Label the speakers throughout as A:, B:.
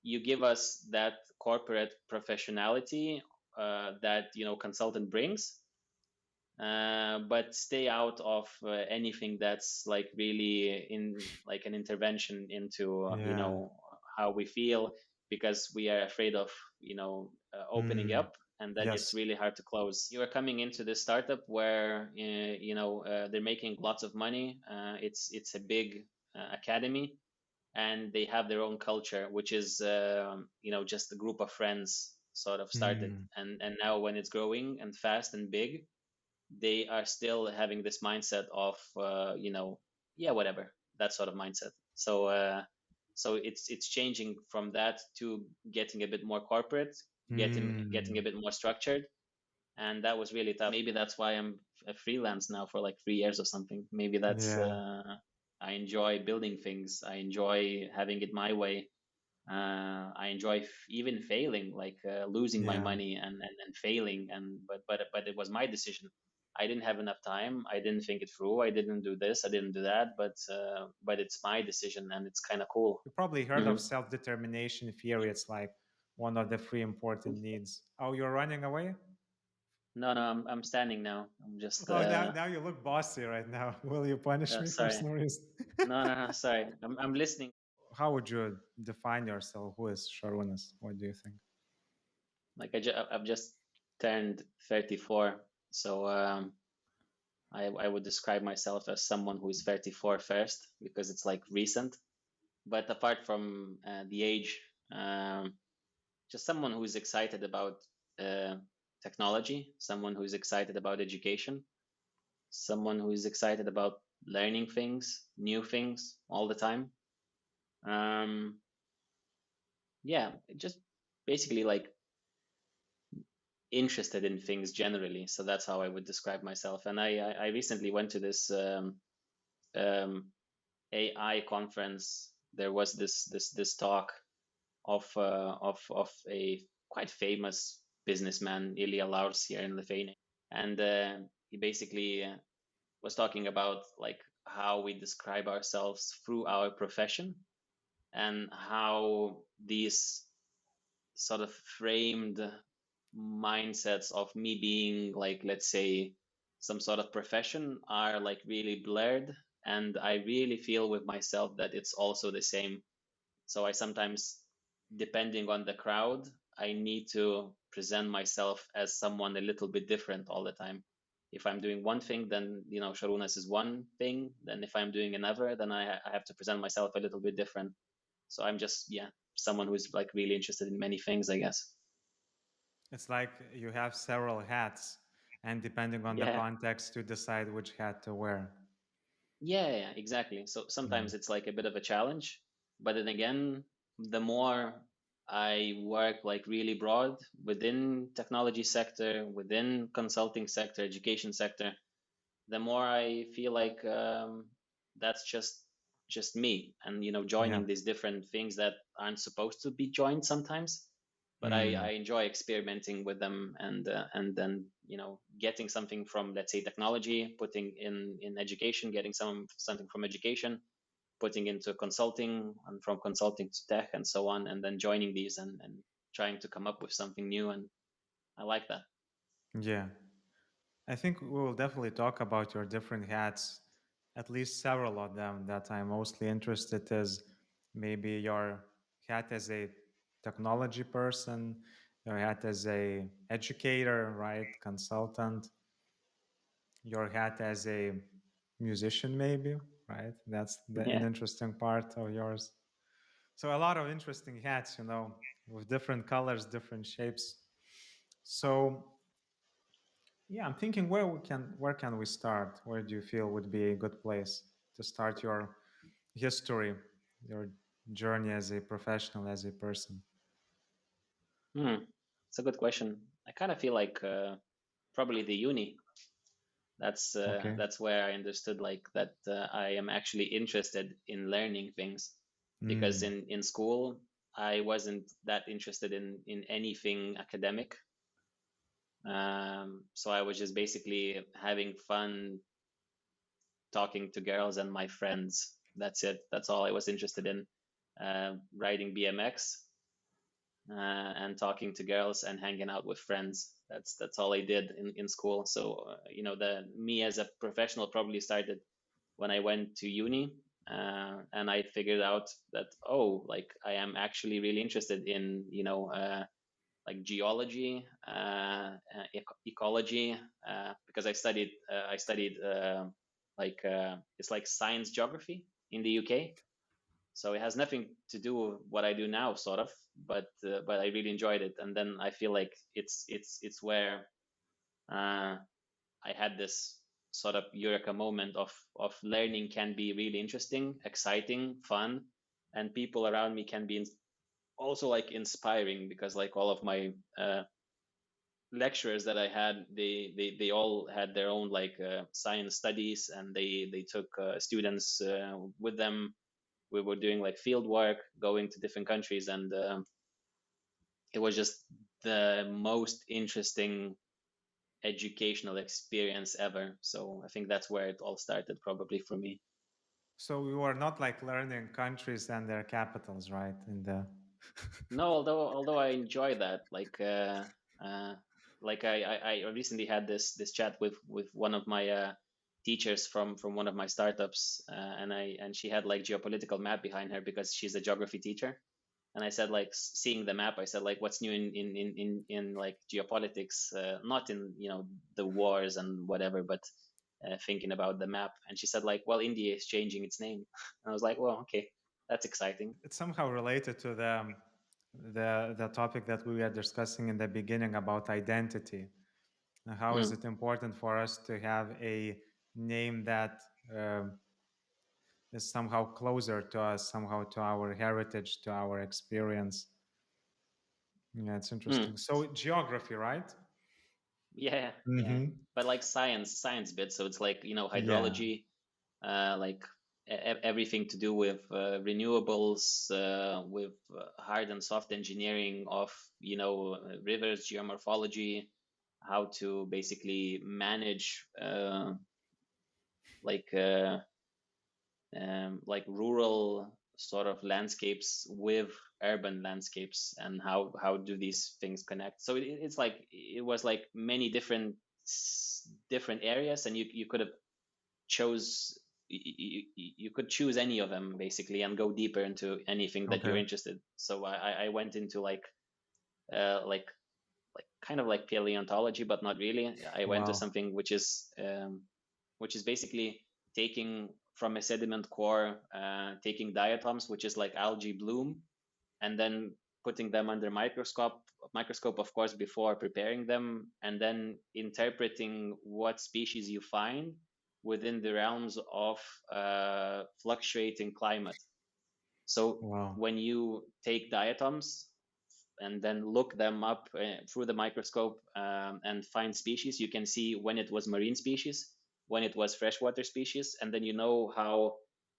A: you give us that corporate professionality that, consultant brings, but stay out of anything that's like really in like an intervention into,
B: Yeah.
A: how we feel, because we are afraid of, opening
B: Mm.
A: up, and then it's
B: Yes.
A: really hard to close. You are coming into this startup where, they're making lots of money. It's a big academy, and they have their own culture, which is, just a group of friends sort of started.
B: Mm.
A: And now when it's growing and fast and big, they are still having this mindset of, yeah, whatever, that sort of mindset. So it's changing from that to getting a bit more corporate, getting a
B: Mm.
A: bit more structured, and that was really tough. Maybe that's why I'm a freelance now for like 3 years or something. Maybe that's,
B: Yeah.
A: I enjoy building things. I enjoy having it my way. I enjoy even failing, like losing my
B: Yeah.
A: money and failing. But it was my decision. I didn't have enough time. I didn't think it through. I didn't do this. I didn't do that. But it's my decision, and it's kind of cool.
B: You probably heard of
A: Hmm.
B: self-determination theory. It's like one of the three important needs. Oh, you're running away?
A: No, I'm standing now. I'm just
B: Oh, now you look bossy right now. Will you punish me for
A: sorry.
B: some reason?
A: No, sorry. I'm listening.
B: How would you define yourself? Who is Sharunas? What do you think?
A: Like I've just turned 34, so I would describe myself as someone who is 34 first, because it's like recent. But apart from the age, just someone who's excited about technology, someone who's excited about education, someone who is excited about learning things, new things all the time. Um, yeah, just basically like interested in things generally. So that's how I would describe myself. And I recently went to this um, AI conference. There was this talk of a quite famous businessman, Ilya Laurs, here in Lithuania, and he basically was talking about like how we describe ourselves through our profession, and how these sort of framed mindsets of me being like, let's say, some sort of profession are like really blurred. And I really feel with myself that it's also the same. So I sometimes, depending on the crowd, I need to present myself as someone a little bit different all the time. If I'm doing one thing, then, Šarūnas is one thing. Then if I'm doing another, then I have to present myself a little bit different. So I'm just, yeah, someone who's like really interested in many things, I guess.
B: It's like you have several hats, and depending on the
A: Yeah.
B: context, you decide which hat to wear.
A: Yeah, exactly. So sometimes
B: Mm.
A: it's like a bit of a challenge, but then again, the more I work like really broad within technology sector, within consulting sector, education sector, the more I feel like that's just me, and
B: Yeah.
A: joining these different things that aren't supposed to be joined sometimes. But I
B: Mm.
A: enjoy experimenting with them, and then getting something from, let's say, technology, putting in education, getting something from education, putting into consulting, and from consulting to tech, and so on, and then joining these, and trying to come up with something new. And I like that.
B: Yeah. I think we will definitely talk about your different hats, at least several of them that I'm mostly interested is maybe your hat as a technology person, your hat as a educator, right, consultant, your hat as a musician maybe, right? That's an
A: Yeah.
B: interesting part of yours. So a lot of interesting hats, with different colors, different shapes. So yeah, I'm thinking where can we start? Where do you feel would be a good place to start your history, your journey as a professional, as a person?
A: It's a good question. I kind of feel like probably the uni.
B: Okay.
A: That's where I understood like that I am actually interested in learning things, because
B: Mm.
A: in school I wasn't that interested in anything academic. So I was just basically having fun talking to girls and my friends. That's it. That's all I was interested in. Riding BMX. and talking to girls and hanging out with friends. That's all I did in school. So me as a professional probably started when I went to uni, and I figured out that, like I am actually really interested in like geology, ecology, because I studied it's like science geography in the UK. So it has nothing to do with what I do now, sort of, but I really enjoyed it. And then I feel like it's where uh, I had this sort of eureka moment of learning can be really interesting, exciting, fun, and people around me can be also like inspiring, because like all of my lecturers that I had, they all had their own like science studies, and they took students with them. We were doing like field work, going to different countries, and it was just the most interesting educational experience ever. So I think that's where it all started, probably for me.
B: So you are not like learning countries and their capitals, right? In the
A: No, although I enjoy that, uh, like I recently had this chat with one of my teachers from one of my startups, and she had like geopolitical map behind her because she's a geography teacher. And I said, like, seeing the map, I said, like, what's new in like geopolitics, not in the wars and whatever, but thinking about the map. And she said, like, well, India is changing its name. And I was like, well, okay, that's exciting.
B: it's somehow related to the topic that we were discussing in the beginning about identity. How is
A: Mm,
B: it important for us to have a name that is somehow closer to us, somehow to our heritage, to our experience? Yeah, it's
A: mm.
B: interesting. So geography, right?
A: Yeah, yeah.
B: Mm-hmm.
A: But like science bit. So it's like,
B: Yeah.
A: hydrology, like everything to do with renewables, with hard and soft engineering of, rivers, geomorphology, how to basically manage like uh, like rural sort of landscapes with urban landscapes, and how do these things connect. So it's like it was like many different areas, and you could have chose you could choose any of them basically and go deeper into anything that you're
B: Okay.
A: interested. So I went into like kind of like paleontology, but not really. I went to
B: Wow.
A: something which is basically taking from a sediment core, taking diatoms, which is like algae bloom, and then putting them under microscope, of course, before preparing them, and then interpreting what species you find within the realms of fluctuating climate. So
B: Wow.
A: when you take diatoms and then look them up through the microscope, and find species, you can see when it was marine species, when it was freshwater species, and then how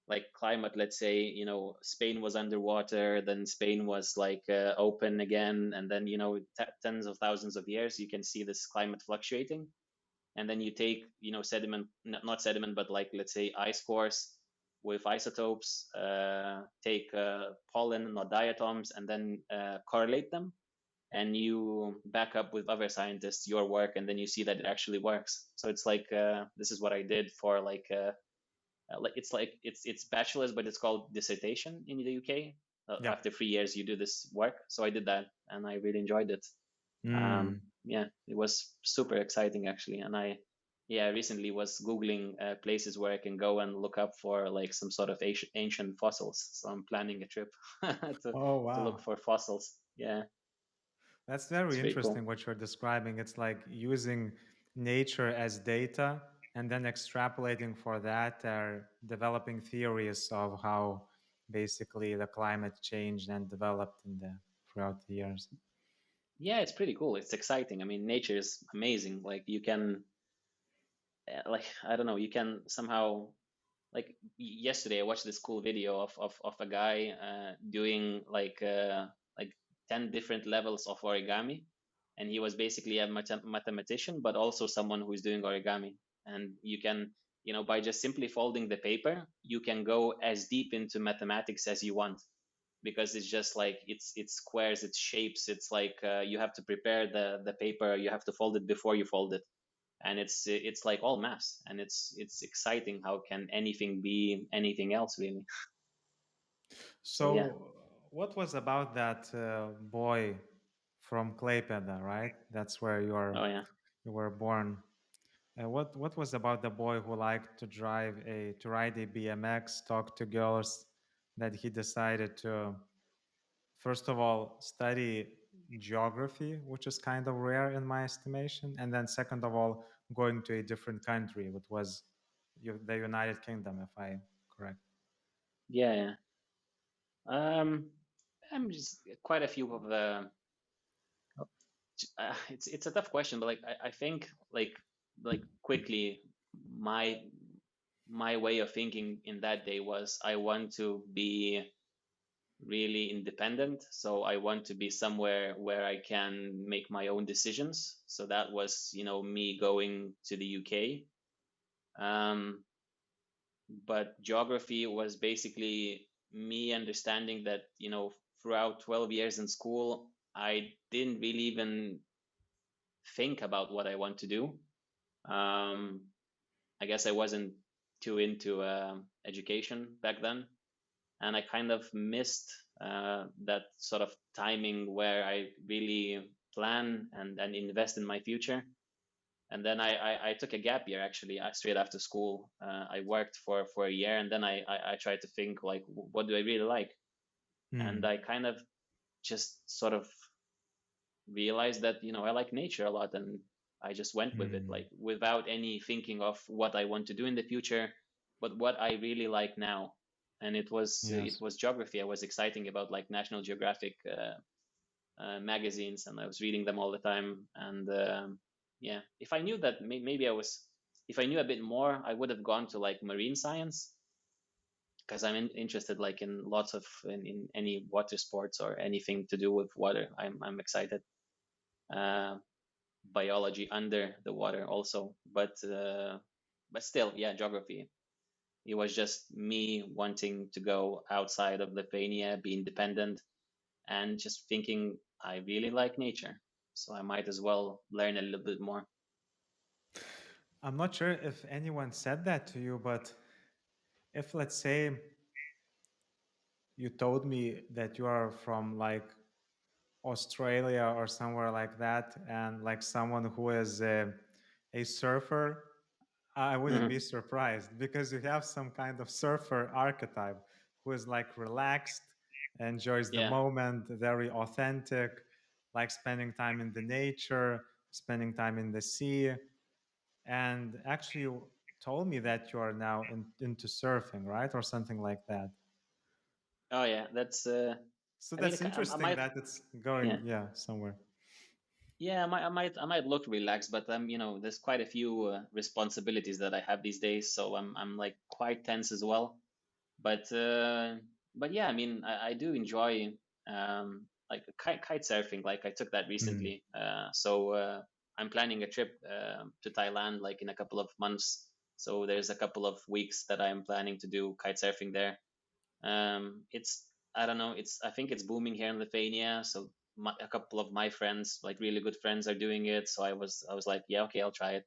A: like climate, let's say, Spain was underwater, then Spain was like open again, and then tens of thousands of years you can see this climate fluctuating. And then you take sediment, not sediment, but like, let's say, ice cores with isotopes, take pollen, not diatoms, and then correlate them, and you back up with other scientists your work, and then you see that it actually works. So it's like this is what I did for it's bachelor's, but it's called dissertation in the UK.
B: Yeah.
A: After 3 years you do this work, so I did that and I really enjoyed it.
B: Mm.
A: Yeah, it was super exciting actually. And I recently was googling places where I can go and look up for like some sort of ancient fossils, so I'm planning a trip to
B: Oh
A: look
B: wow.
A: for fossils. Yeah,
B: That's
A: it's
B: very
A: very
B: interesting
A: cool.
B: what you're describing. It's like using nature as data and then extrapolating for that or developing theories of how basically the climate changed and developed in the throughout the years.
A: Yeah, it's pretty cool. It's exciting. I mean, nature is amazing. Like you can like I don't know, you can somehow like yesterday I watched this cool video of a guy doing like 10 different levels of origami, and he was basically a mathematician but also someone who's doing origami. And you can, by just simply folding the paper, you can go as deep into mathematics as you want. because it's just like it's squares, it's shapes. It's like you have to prepare the paper, you have to fold it before you fold it, and it's like all maths, and it's exciting. How can anything be anything else, really? So yeah.
B: So, what was about that boy from Klaipėda, right? That's where
A: Oh yeah.
B: you were born. What was about the boy who liked to ride a BMX, talk to girls, that he decided to first of all study geography, which is kind of rare in my estimation, and then second of all going to a different country, which was the United Kingdom, if I correct.
A: Yeah, yeah. I'm just quite a few of the. It's a tough question, but like I think like quickly, my my way of thinking in that day was I want to be really independent. So I want to be somewhere where I can make my own decisions. So that was, me going to the UK. Um, but geography was basically me understanding that, throughout 12 years in school, I didn't really even think about what I want to do. Um, I guess I wasn't too into education back then, and I kind of missed that sort of timing where I really plan and invest in my future. And then I took a gap year, actually, straight after school. I worked for a year, and then I tried to think, like, what do I really like? And
B: Hmm.
A: I kind of just sort of realized that, I like nature a lot, and I just went with it,
B: Hmm.
A: like without any thinking of what I want to do in the future, but what I really like now. And it
B: Yes.
A: was geography. I was exciting about like National Geographic magazines, and I was reading them all the time. And yeah, if I knew that, maybe if I knew a bit more, I would have gone to like marine science, because I'm interested like in lots of in any water sports or anything to do with water. I'm excited. Uh, Biology under the water also, but still, yeah, geography. It was just me wanting to go outside of Lithuania, be independent, and just thinking I really like nature, so I might as well learn a little bit more.
B: I'm not sure if anyone said that to you, but if let's say you told me that you are from like Australia or somewhere like that, and like someone who is a surfer, I wouldn't be
A: Hmm.
B: surprised because you have some kind of surfer archetype who is like relaxed, enjoys the
A: Yeah.
B: moment, very authentic, like spending time in the nature, spending time in the sea. And actually, you told me that you are now into surfing, right? Or something like that.
A: Oh yeah, that's.
B: So
A: I mean,
B: that's
A: I
B: interesting
A: might.
B: that it's going,
A: Yeah.
B: yeah, somewhere.
A: Yeah, I might look relaxed, but there's quite a few responsibilities that I have these days, so I'm like quite tense as well. But yeah, I mean, I do enjoy like kite surfing. Like I took that
B: Mm.
A: recently. So I'm planning a trip to Thailand like in a couple of months. So there's a couple of weeks that I'm planning to do kite surfing there. It's I don't know. I think it's booming here in Lithuania. So a couple of my friends, like really good friends, are doing it. So I was like, yeah, okay, I'll try it.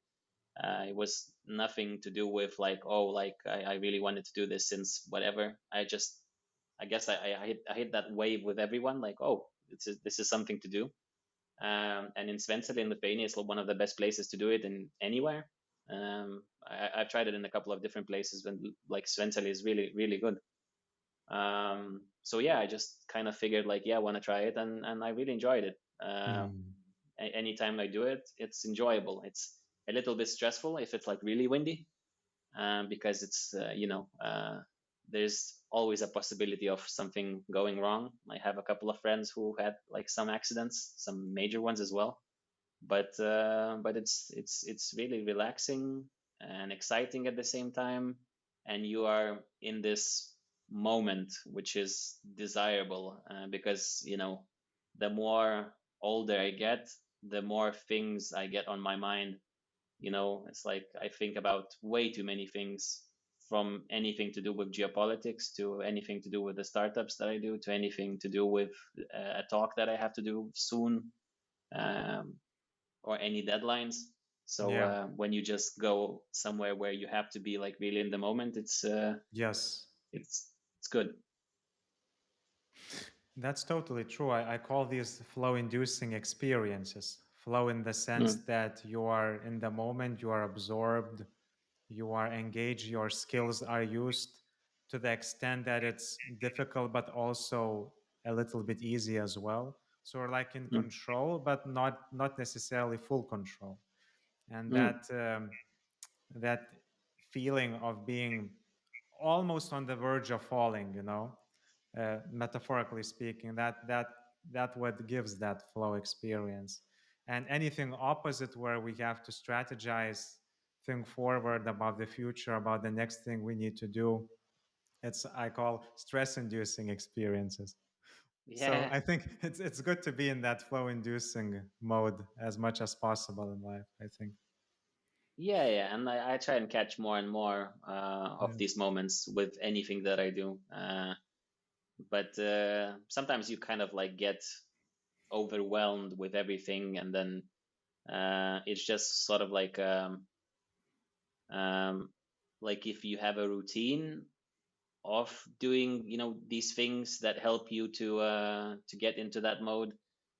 A: It was nothing to do with like, oh, like I really wanted to do this since whatever. I guess I hit that wave with everyone. Like, oh, this is something to do. And in Svensson in Lithuania is one of the best places to do it in anywhere. I've tried it in a couple of different places, when like Svensson is really really good. So yeah, I just kind of figured like, yeah, I want to try it, and I really enjoyed it.
B: Mm.
A: Anytime I do it, it's enjoyable. It's a little bit stressful if it's like really windy, because it's there's always a possibility of something going wrong. I have a couple of friends who had like some accidents, some major ones as well. But it's really relaxing and exciting at the same time, and you are in this moment, which is desirable, because the more older I get, the more things I get on my mind. It's like I think about way too many things, from anything to do with geopolitics to anything to do with the startups that I do to anything to do with a talk that I have to do soon, or any deadlines. So
B: Yeah.
A: when you just go somewhere where you have to be like really in the moment,
B: Yes.
A: it's good.
B: That's totally true. I call these flow inducing experiences. Flow in the sense
A: Mm,
B: that you are in the moment, you are absorbed, you are engaged, your skills are used to the extent that it's difficult, but also a little bit easy as well. So we're like in
A: mm,
B: control, but not necessarily full control. And
A: mm.
B: that feeling of being almost on the verge of falling, metaphorically speaking, that what gives that flow experience. And anything opposite, where we have to strategize, think forward about the future, about the next thing we need to do, it's, I call, stress inducing experiences. So
A: Yeah,
B: I think it's good to be in that flow inducing mode as much as possible in life, I think.
A: yeah, and I try and catch more and more of
B: Yeah.
A: these moments with anything that I do. But sometimes you kind of like get overwhelmed with everything, and then it's just sort of um, like if you have a routine of doing, these things that help you to get into that mode,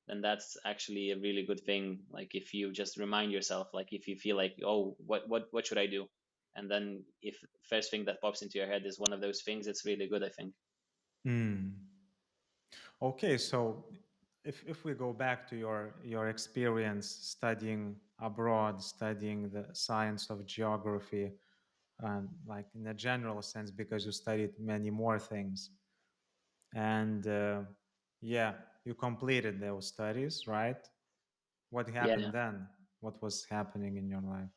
A: then that's actually a really good thing. Like if you just remind yourself, like if you feel like, oh, what should I do, and then if first thing that pops into your head is one of those things, it's really good, I think.
B: Hmm. Okay, so if we go back to your experience studying abroad, studying the science of geography, like in a general sense, because you studied many more things, and yeah, you completed those studies, right? What
A: Yeah,
B: happened then? What was happening in your life?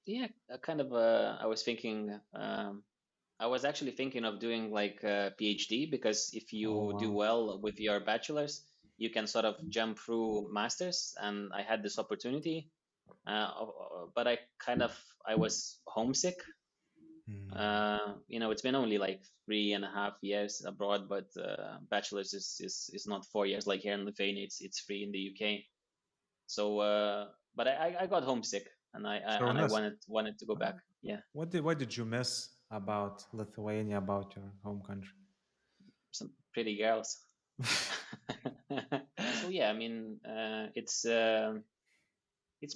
A: yeah, kind of. I was thinking. I was actually thinking of doing like a PhD, because if
B: Oh
A: you do
B: wow.
A: well with your bachelor's, you can sort of jump through masters, and I had this opportunity. But I was homesick.
B: Hmm.
A: It's been only like 3.5 years abroad, but bachelor's is not 4 years like here in Lithuania. It's 3 in the UK. So, but I got homesick, and I
B: Šarūnas,
A: wanted to go back. Yeah,
B: what did you miss about Lithuania, about your home country?
A: some pretty girls. So yeah, I mean, it's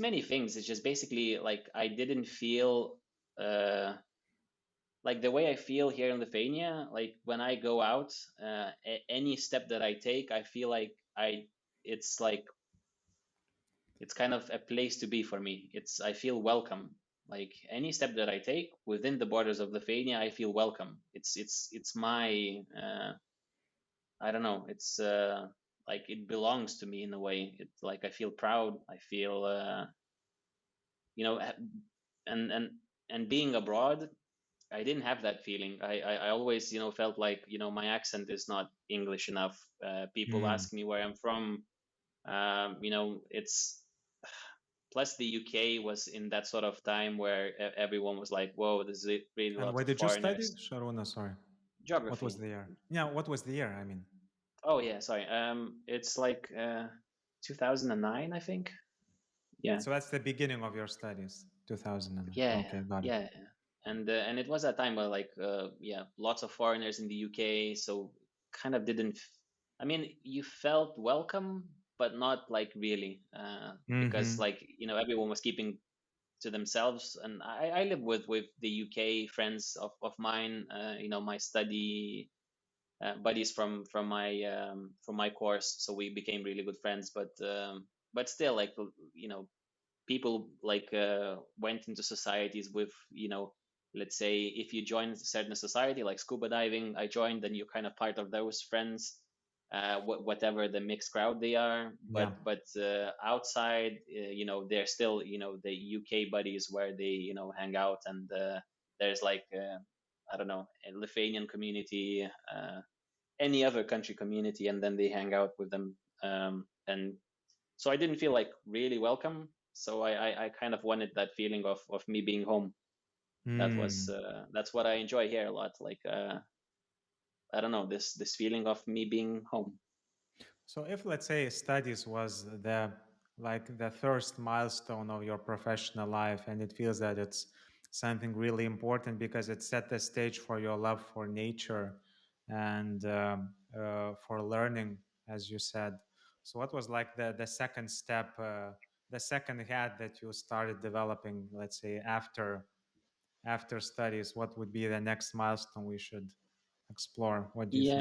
A: many things. It's just basically like I didn't feel uh, like the way I feel here in Lithuania. Like when I go out, any step that I take, I feel like it's like it's kind of a place to be for me. I feel welcome. Like any step that I take within the borders of Lithuania, I feel welcome. It's my I don't know. It's like it belongs to me in a way. It's like I feel proud. I feel you know, and and being abroad, I didn't have that feeling. I always felt like my accent is not English enough. People
B: Hmm.
A: ask me where I'm from. It's plus the UK was in that sort of time where everyone was like, "Whoa, there's really
B: And
A: lots
B: where
A: of
B: did you study,
A: foreigners."
B: Sharuna? Sorry. What was
A: Geography.
B: the year? Yeah, what was the year? I mean,
A: Oh yeah, sorry. It's like 2009, I think. Yeah,
B: so that's the beginning of your studies, 2009.
A: yeah,
B: Okay, got it.
A: yeah. And it was a time where like yeah, lots of foreigners in the UK, so kind of didn't. I mean, you felt welcome, but not like really, because
B: Mm-hmm.
A: like everyone was keeping to themselves. And I live with the UK friends of mine, my study buddies from my course, so we became really good friends. But still, like people like went into societies with let's say if you join a certain society like scuba diving, I joined, then you're kind of part of those friends, whatever the mixed crowd they are.
B: Yeah.
A: But outside, they're still the UK buddies where they hang out. And there's like I don't know, a Lithuanian community, any other country community, and then they hang out with them. And so I didn't feel like really welcome. So I kind of wanted that feeling of me being home.
B: Hmm.
A: That's what I enjoy here a lot. Like I don't know, this feeling of me being home.
B: So if let's say studies was the first milestone of your professional life, and it feels that it's something really important because it set the stage for your love for nature and for learning, as you said. So what was like the second step, the second hat that you started developing, let's say after studies? What would be the next milestone we should explore? What do you think?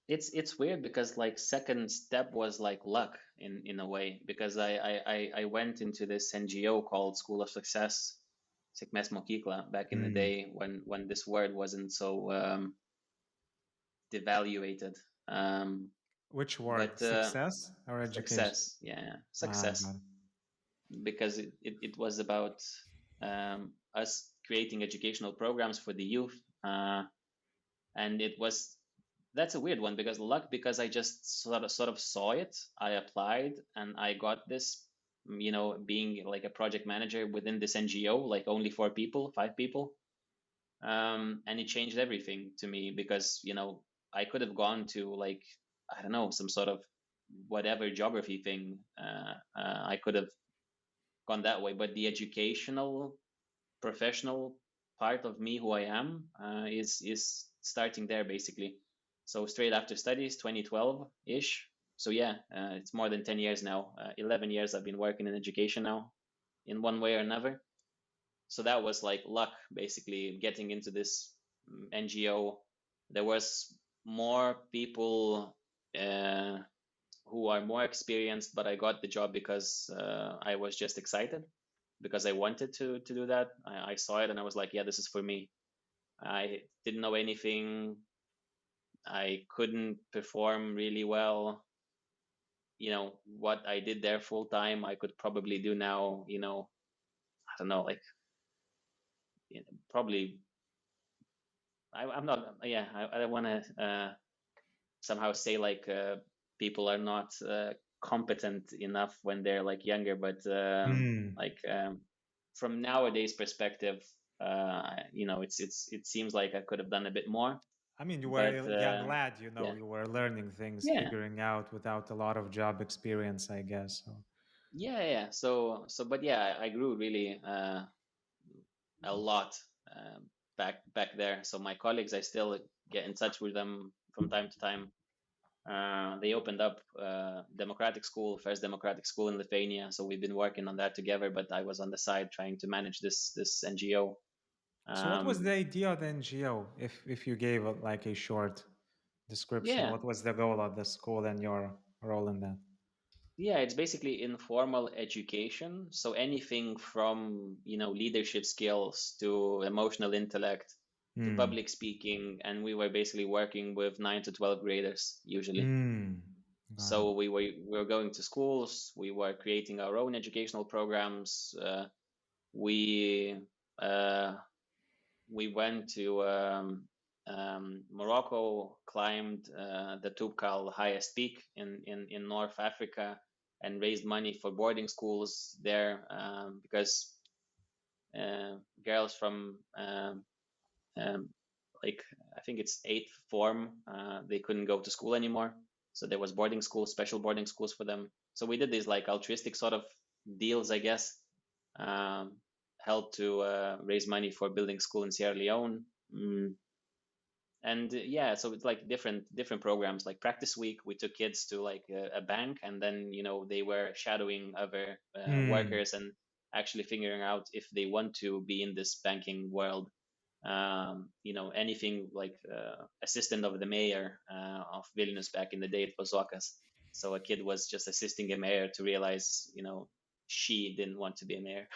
A: Yeah, it's weird because like second step was like luck in a way, because I went into this NGO called School of Success, Sėkmės Mokykla, back in the
B: Hmm.
A: day when this word wasn't so devaluated.
B: Which word?
A: But
B: Success or education?
A: success, yeah,
B: Ah,
A: success,
B: got it.
A: because it was about us creating educational programs for the youth, and it was that's a weird one because luck, because I just sort of saw it, I applied, and I got this, being like a project manager within this NGO, like only 4 people, 5 people, and it changed everything to me because I could have gone to like, I don't know, some sort of whatever geography thing. I could have gone that way, but the educational professional part of me, who I am, is starting there basically. So straight after studies, 2012 ish. So yeah, it's more than 10 years now. 11 years I've been working in education now, in one way or another. So that was like luck, basically, getting into this NGO. There was more people uh, who are more experienced, but I got the job because I was just excited, because I wanted to do that. I saw it and I was like, yeah, this is for me. I didn't know anything. I couldn't perform really well. What I did there full time, I could probably do now. I don't know, like, probably. I'm not. Yeah, I don't want to somehow say like people are not competent enough when they're like younger, but
B: Hmm.
A: like from nowadays perspective, it seems like I could have done a bit more,
B: I mean, you were
A: but
B: a young lad,
A: yeah,
B: you were learning things,
A: yeah,
B: figuring out without a lot of job experience, I guess. So,
A: yeah. So, but yeah, I grew really a lot back there. So my colleagues, I still get in touch with them from time to time. They opened up democratic school, first democratic school in Lithuania. So we've been working on that together. But I was on the side trying to manage this NGO.
B: so what was
A: Um,
B: the idea of the NGO? If you gave like a short description,
A: yeah,
B: what was the goal of the school and your role in that?
A: yeah. It's basically informal education. So anything from leadership skills to emotional intellect to
B: Hmm.
A: public speaking, and we were basically working with 9 to 12 graders usually.
B: Hmm. Got it.
A: So we were going to schools. We were creating our own educational programs. We uh, we went to Morocco, climbed the Toubkal highest peak in North Africa, and raised money for boarding schools there, because girls from um, like, I think it's eighth form, they couldn't go to school anymore. So there was boarding schools, special boarding schools for them. So we did these like altruistic sort of deals, I guess. Um, Helped to raise money for building school in Sierra Leone. And yeah, so it's like different programs. Like practice week, we took kids to like a bank, and then they were shadowing other
B: Hmm.
A: workers and actually figuring out if they want to be in this banking world. Anything like assistant of the mayor of Vilnius back in the day, it was Zokas. So a kid was just assisting a mayor to realize, she didn't want to be a mayor.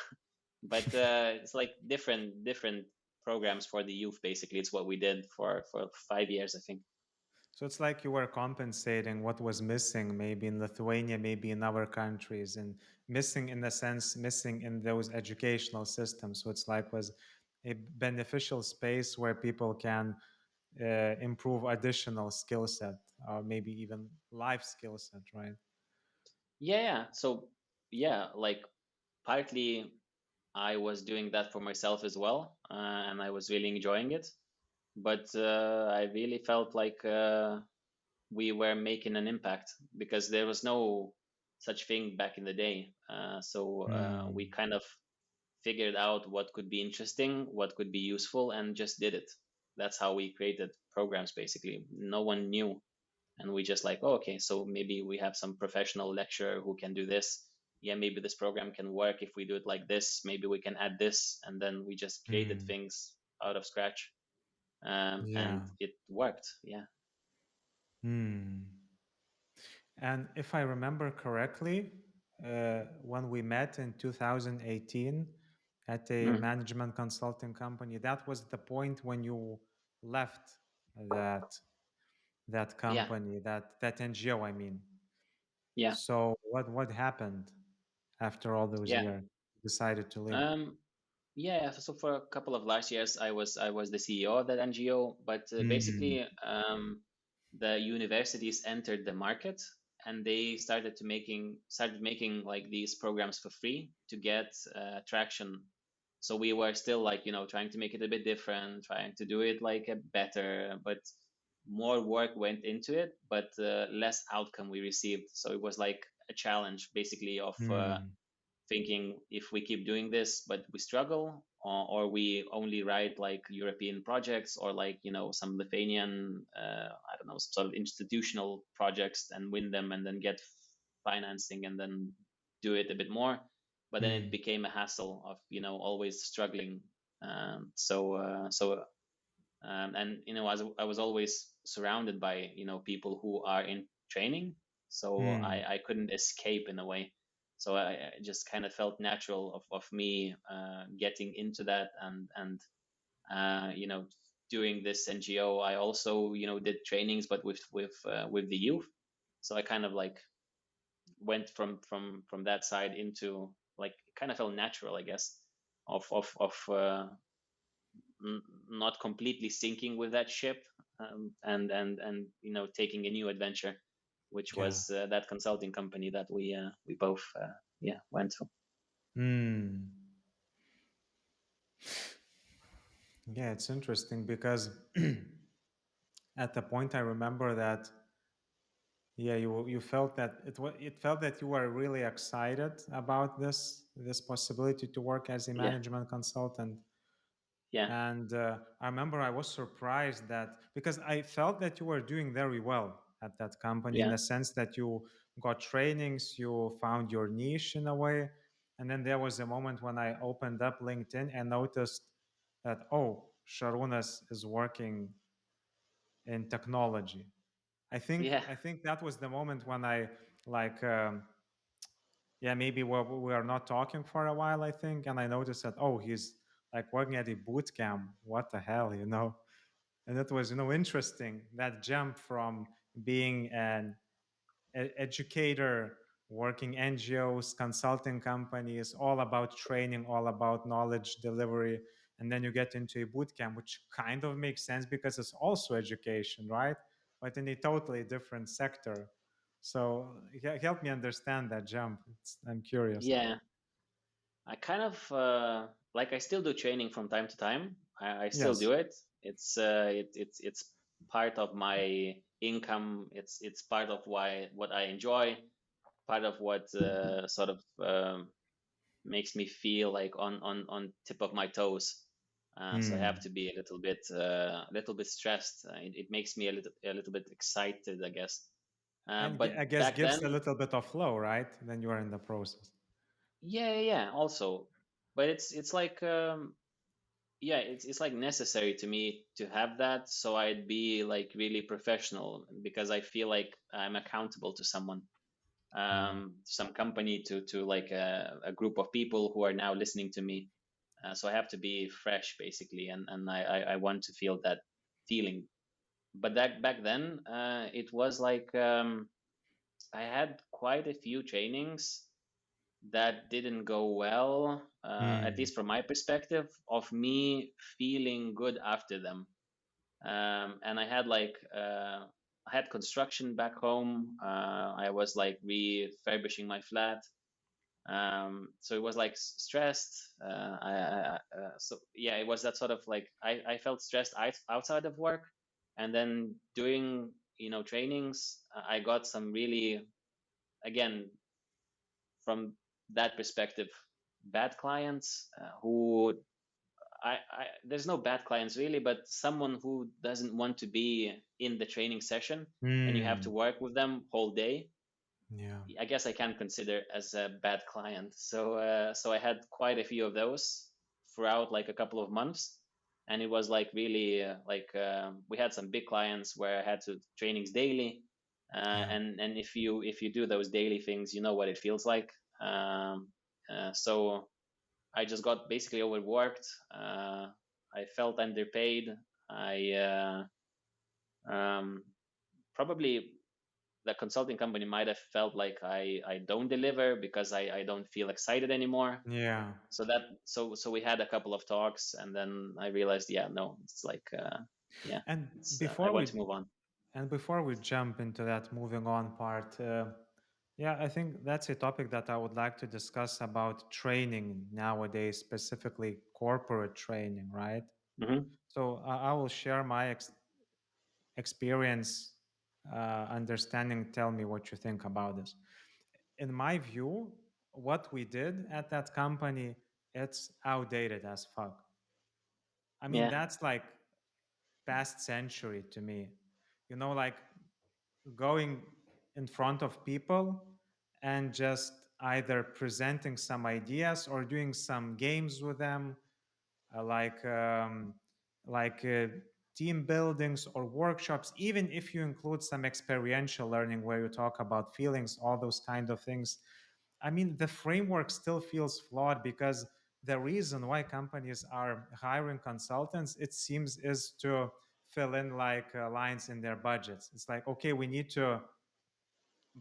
A: But it's like different programs for the youth. Basically, it's what we did for 5 years, I think.
B: So it's like you were compensating what was missing, maybe in Lithuania, maybe in other countries, and missing in the sense, missing in those educational systems. So it's like was a beneficial space where people can improve additional skill set, or maybe even life skill set, right?
A: Yeah, yeah. So yeah, like partly I was doing that for myself as well, and I was really enjoying it. But I really felt like we were making an impact because there was no such thing back in the day. So we
B: Hmm.
A: kind of figured out what could be interesting, what could be useful, and just did it. That's how we created programs basically. No one knew. And we just like, oh, okay, so maybe we have some professional lecturer who can do this. Yeah, maybe this program can work if we do it like this. Maybe we can add this. And then we just created
B: Hmm.
A: things out of scratch.
B: Yeah.
A: And it worked. Yeah.
B: Hmm. And if I remember correctly, when we met in 2018 at a
A: Mm.
B: management consulting company, that was the point when you left that that
A: Yeah.
B: company, that NGO, I mean.
A: Yeah.
B: So what happened after all those
A: Yeah.
B: years? You decided to leave.
A: Um, yeah. So for a couple of last years, I was the CEO of that NGO, but
B: Hmm.
A: basically, the universities entered the market and they started making like these programs for free to get traction. So we were still like, trying to make it a bit different, trying to do it like a better, but more work went into it, but less outcome we received. So it was like a challenge basically of
B: Hmm.
A: thinking if we keep doing this but we struggle, or we only write like European projects or like some Lithuanian I don't know, some sort of institutional projects and win them and then get financing and then do it a bit more, but then it
B: Hmm.
A: became a hassle of always struggling. And I was always surrounded by people who are in training, so
B: Hmm.
A: I couldn't escape in a way. So I just kind of felt natural of me getting into that and doing this NGO. I also did trainings, but with the youth. So I kind of like went from that side into like kind of felt natural, I guess, of not completely sinking with that ship, and taking a new adventure, which
B: Yeah.
A: was that consulting company that we both went to.
B: Hmm. Yeah, it's interesting because at the point I remember that, yeah, you felt that it felt that you were really excited about this possibility to work as a
A: Yeah,
B: management consultant.
A: yeah,
B: And I remember I was surprised that, because I felt that you were doing very well at that company in
A: yeah,
B: the sense that you got trainings, you found your niche in a way. And then there was a moment when I opened up LinkedIn and noticed that, oh, Šarūnas is working in technology. I think
A: yeah,
B: I think that was the moment when I like yeah, maybe we are not talking for a while, I think, and I noticed that, oh, he's like working at a boot camp. What the hell, you know? And it was, interesting, that jump from being an educator, working NGOs, consulting companies, all about training, all about knowledge delivery. And then you get into a boot camp, which kind of makes sense because it's also education, right? But in a totally different sector. So help me understand that jump. I'm curious.
A: yeah. I kind of like I still do training from time to time. I still
B: Yes.
A: do it. It's part of my income. It's part of what I enjoy. Part of what sort of makes me feel like on tip of my toes. So I have
B: Hmm.
A: to be a little bit stressed. It makes me a little bit excited, I guess.
B: And
A: But
B: I guess
A: back
B: gives a
A: then,
B: little bit of flow, right? Then you are in the process.
A: yeah. Also, but it's like yeah, it's like necessary to me to have that, so I'd be like really professional because I feel like I'm accountable to someone,
B: Hmm.
A: some company, to like a group of people who are now listening to me. So I have to be fresh basically, and I want to feel that feeling. But that back then, it was like I had quite a few trainings that didn't go well, at
B: Hmm.
A: least from my perspective, of me feeling good after them. And I had construction back home. I was like refurbishing my flat, So it was like stressed. So yeah, it was that sort of like I felt stressed outside of work, and then doing trainings. I got some really, again, from that perspective, bad clients who there's no bad clients really, but someone who doesn't want to be in the training session and you have to
B: Mm.
A: work with them whole day.
B: Yeah.
A: I guess I can consider as a bad client. So I had quite a few of those throughout like a couple of months, and it was like really we had some big clients where I had to trainings daily,
B: Yeah.
A: and if you do those daily things, you know what it feels like. So I just got basically overworked. I felt underpaid. I probably the consulting company might have felt like I don't deliver because I don't feel excited anymore.
B: Yeah.
A: So we had a couple of talks, and then I realized, yeah, no, it's like yeah,
B: And
A: it's I
B: before
A: want
B: we
A: to move on.
B: before we jump into that moving on part, yeah, I think that's a topic that I would like to discuss about training nowadays, specifically corporate training, right?
A: Hmm.
B: So I will share my experience, understanding. Tell me what you think about this. In my view, what we did at that company, it's outdated as fuck. I mean,
A: Yeah.
B: that's like past century to me. Like going in front of people and just either presenting some ideas or doing some games with them, uh, like um, like team buildings or workshops. Even if you include some experiential learning where you talk about feelings, all those kind of things, I mean, the framework still feels flawed because the reason why companies are hiring consultants, it seems, is to fill in like lines in their budgets. It's like, okay, we need to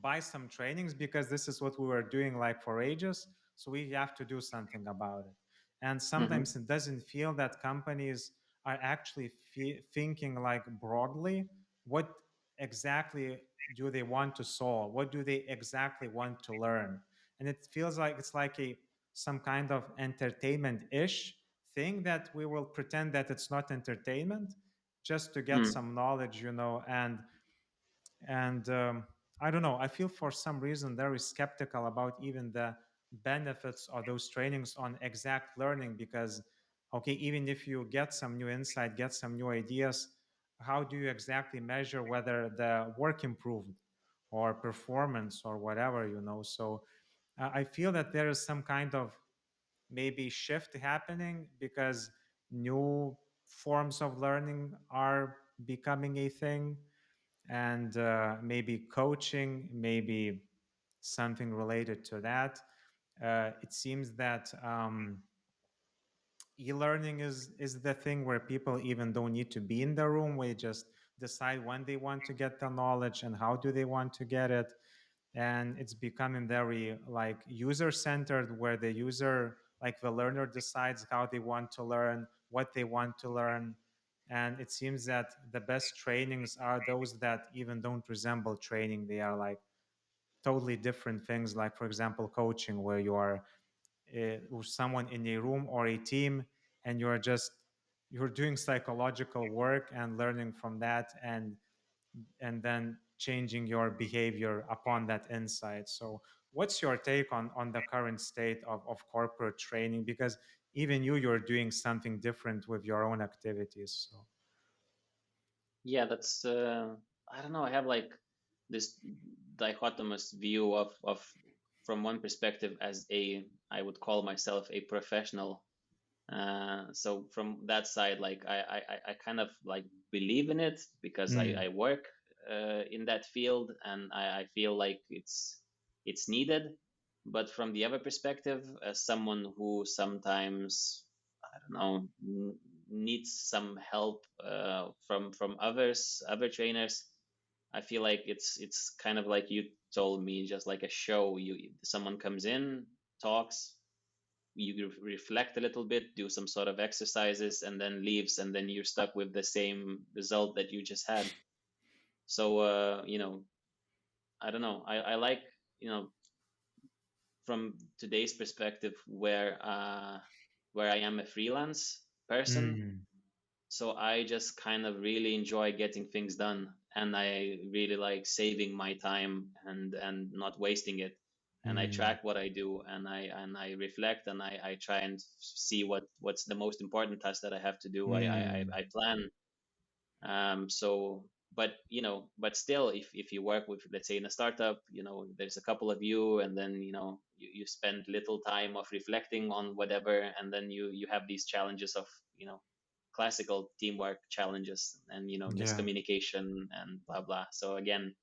B: buy some trainings because this is what we were doing like for ages. So we have to do something about it. And
A: Hmm.
B: sometimes it doesn't feel that companies are actually thinking like broadly what exactly do they want to solve? What do they exactly want to learn? And it feels like it's like a some kind of entertainment-ish thing that we will pretend that it's not entertainment just to get
A: Mm.
B: some knowledge, and I don't know, I feel for some reason very skeptical about even the benefits of those trainings on exact learning because, okay, even if you get some new insight, get some new ideas, how do you exactly measure whether the work improved or performance or whatever, so I feel that there is some kind of maybe shift happening because new forms of learning are becoming a thing, and maybe coaching, maybe something related to that. It seems that e-learning is the thing where people even don't need to be in the room. We just decide when they want to get the knowledge and how do they want to get it, and it's becoming very like user centered, where the user, like the learner, decides how they want to learn, what they want to learn. And it seems that the best trainings are those that even don't resemble training. They are like totally different things, like for example coaching, where you are with someone in a room or a team, and you're doing psychological work and learning from that, and then changing your behavior upon that insight. So what's your take on the current state of corporate training? Because even you're doing something different with your own activities. So
A: Yeah, that's I don't know. I have like this dichotomous view of from one perspective as I would call myself a professional. So from that side, like I kind of like believe in it because I work in that field, and I feel like it's needed. But from the other perspective, as someone who sometimes, I don't know, needs some help from other trainers, I feel like it's kind of like you told me, just like a show. Someone comes in, talks, you reflect a little bit, do some sort of exercises, and then leaves, and then you're stuck with the same result that you just had. So I don't know. I like, you know from today's perspective where I am a freelance person.
B: Mm.
A: So I just kind of really enjoy getting things done, and I really like saving my time and not wasting it. And I
B: Mm.
A: track what I do, and I reflect, and I try and see what's the most important task that I have to do.
B: Mm.
A: I plan. So, but but still, if you work with, let's say, in a startup, there's a couple of you, and then you spend little time of reflecting on whatever, and then you have these challenges of classical teamwork challenges, and
B: Yeah.
A: miscommunication and blah blah. So again,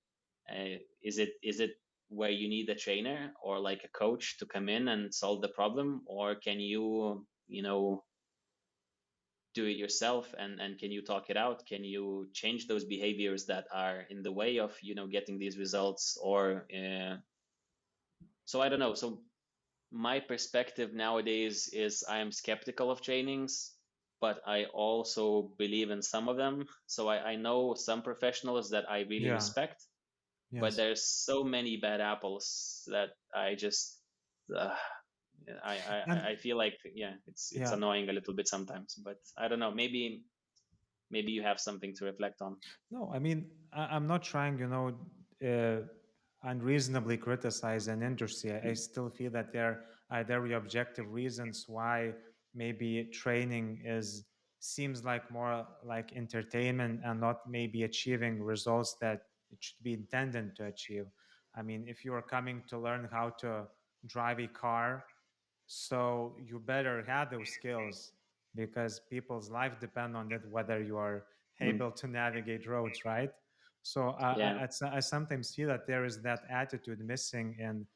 A: is it where you need a trainer or like a coach to come in and solve the problem, or can you do it yourself, and can you talk it out? Can you change those behaviors that are in the way of getting these results? Or so I don't know. So my perspective nowadays is I am skeptical of trainings, but I also believe in some of them. So I know some professionals that I really
B: Yeah.
A: respect, but
B: Yes.
A: there's so many bad apples that I just uh,
B: And
A: I feel like, yeah, it's
B: yeah.
A: annoying a little bit sometimes. But I don't know. Maybe you have something to reflect on.
B: No, I mean, I'm not trying, unreasonably criticize an industry. I still feel that there are very objective reasons why maybe training is seems like more like entertainment and not maybe achieving results that it should be intended to achieve. I mean, if you are coming to learn how to drive a car, so you better have those skills because people's life depend on it, whether you are
A: Mm,
B: able to navigate roads, right? So
A: yeah.
B: I sometimes feel that there is that attitude missing in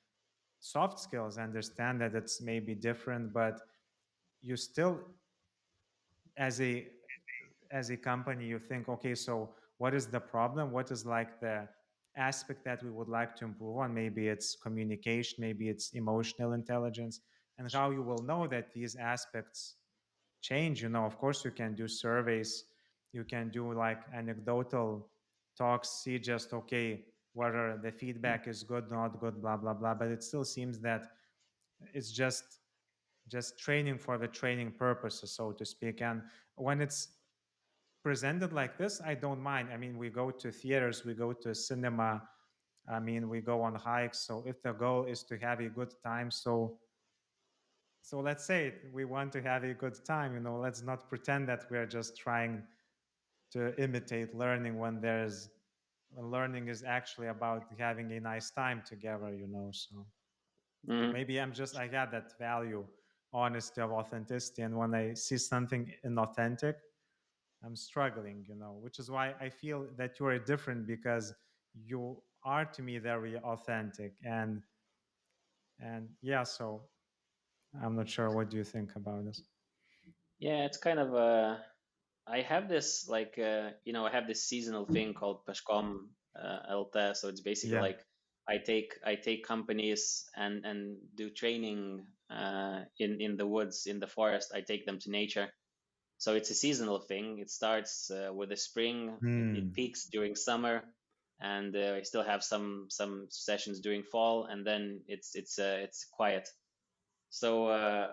B: soft skills. I understand that it's maybe different, but you still, as a company, you think, okay, so what is the problem? What is like the aspect that we would like to improve on? Maybe it's communication, maybe it's emotional intelligence, and how you will know that these aspects change. Of course, you can do surveys, you can do like anecdotal talks, see just, okay, whether the feedback is good, not good, blah, blah, blah. But it still seems that it's just training for the training purposes, so to speak. And when it's presented like this, I don't mind. I mean, we go to theaters, we go to cinema, I mean, we go on hikes. So if the goal is to have a good time, so let's say we want to have a good time, let's not pretend that we're just trying to imitate learning when learning is actually about having a nice time together, so
A: Mm,
B: maybe I got that value, honesty of authenticity. And when I see something inauthentic, I'm struggling, which is why I feel that you are different, because you are to me very authentic. And yeah, so I'm not sure, what do you think about this?
A: yeah, it's kind of I have this like I have this seasonal thing called Pashkom LT. So it's basically
B: Yeah.
A: like I take companies and do training in the woods, in the forest. I take them to nature. So it's a seasonal thing. It starts with the spring. It
B: Hmm.
A: peaks during summer, and I still have some sessions during fall, and then it's quiet. So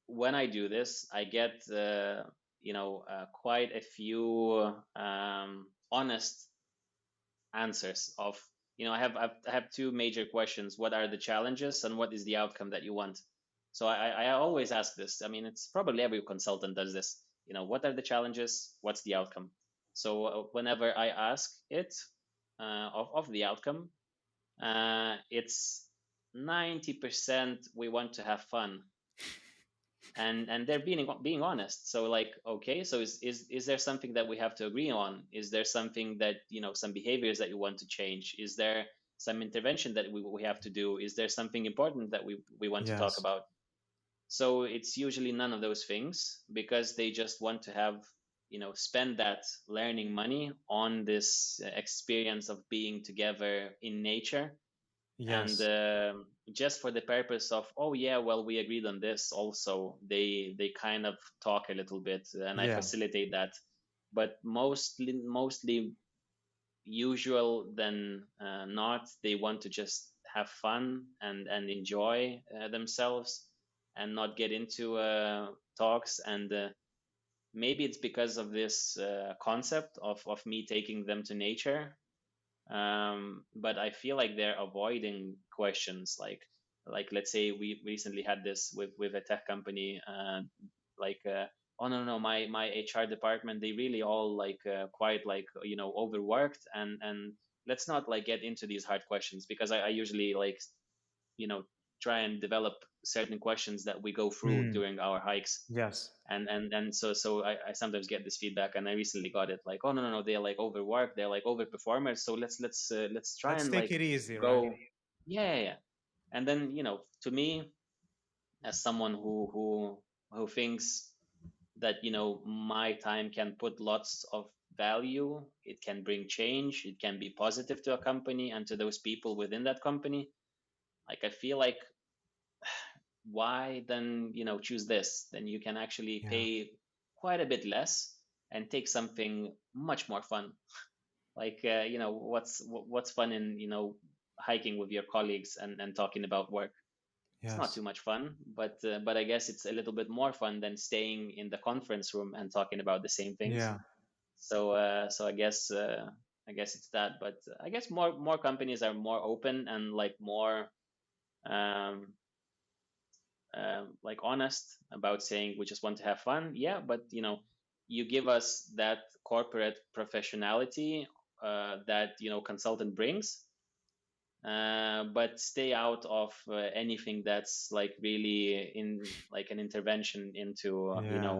A: when I do this, I get quite a few honest answers of I have two major questions: what are the challenges, and what is the outcome that you want? So I always ask this. I mean, it's probably every consultant does this. What are the challenges? What's the outcome? So whenever I ask it of the outcome, it's 90% we want to have fun, and they're being honest. So like, okay, so is there something that we have to agree on? Is there something that some behaviors that you want to change? Is there some intervention that we have to do? Is there something important that we want to talk
B: Yes.
A: about? So it's usually none of those things, because they just want to have spend that learning money on this experience of being together in nature. And
B: Yes.
A: just for the purpose of, oh yeah, well, we agreed on this also, they kind of talk a little bit, and I
B: Yeah.
A: facilitate that. But mostly usual than not, they want to just have fun and enjoy themselves and not get into talks. And maybe it's because of this concept of me taking them to nature. But I feel like they're avoiding questions like let's say we recently had this with a tech company, like oh no, my HR department, they really all like quite like overworked, and let's not like get into these hard questions, because I usually like you know try and develop certain questions that we go through
B: Mm,
A: during our hikes.
B: yes.
A: And so I sometimes get this feedback, and I recently got it like, oh no, they're like overworked, they're like overperformers, so let's try
B: Let's
A: and
B: take
A: like
B: it easy, right?
A: go. Yeah. And then to me, as someone who thinks that my time can put lots of value, it can bring change, it can be positive to a company and to those people within that company, like I feel like, why then choose this? Then you can actually
B: Yeah.
A: pay quite a bit less and take something much more fun, like what's fun in hiking with your colleagues and talking about work. It's not
B: Yes.
A: too much fun, but I guess it's a little bit more fun than staying in the conference room and talking about the same things.
B: Yeah.
A: So I guess it's that. But I guess more companies are more open and like more um, like honest about saying we just want to have fun. Yeah, but you give us that corporate professionality that consultant brings, but stay out of anything that's like really in like an intervention into
B: Yeah.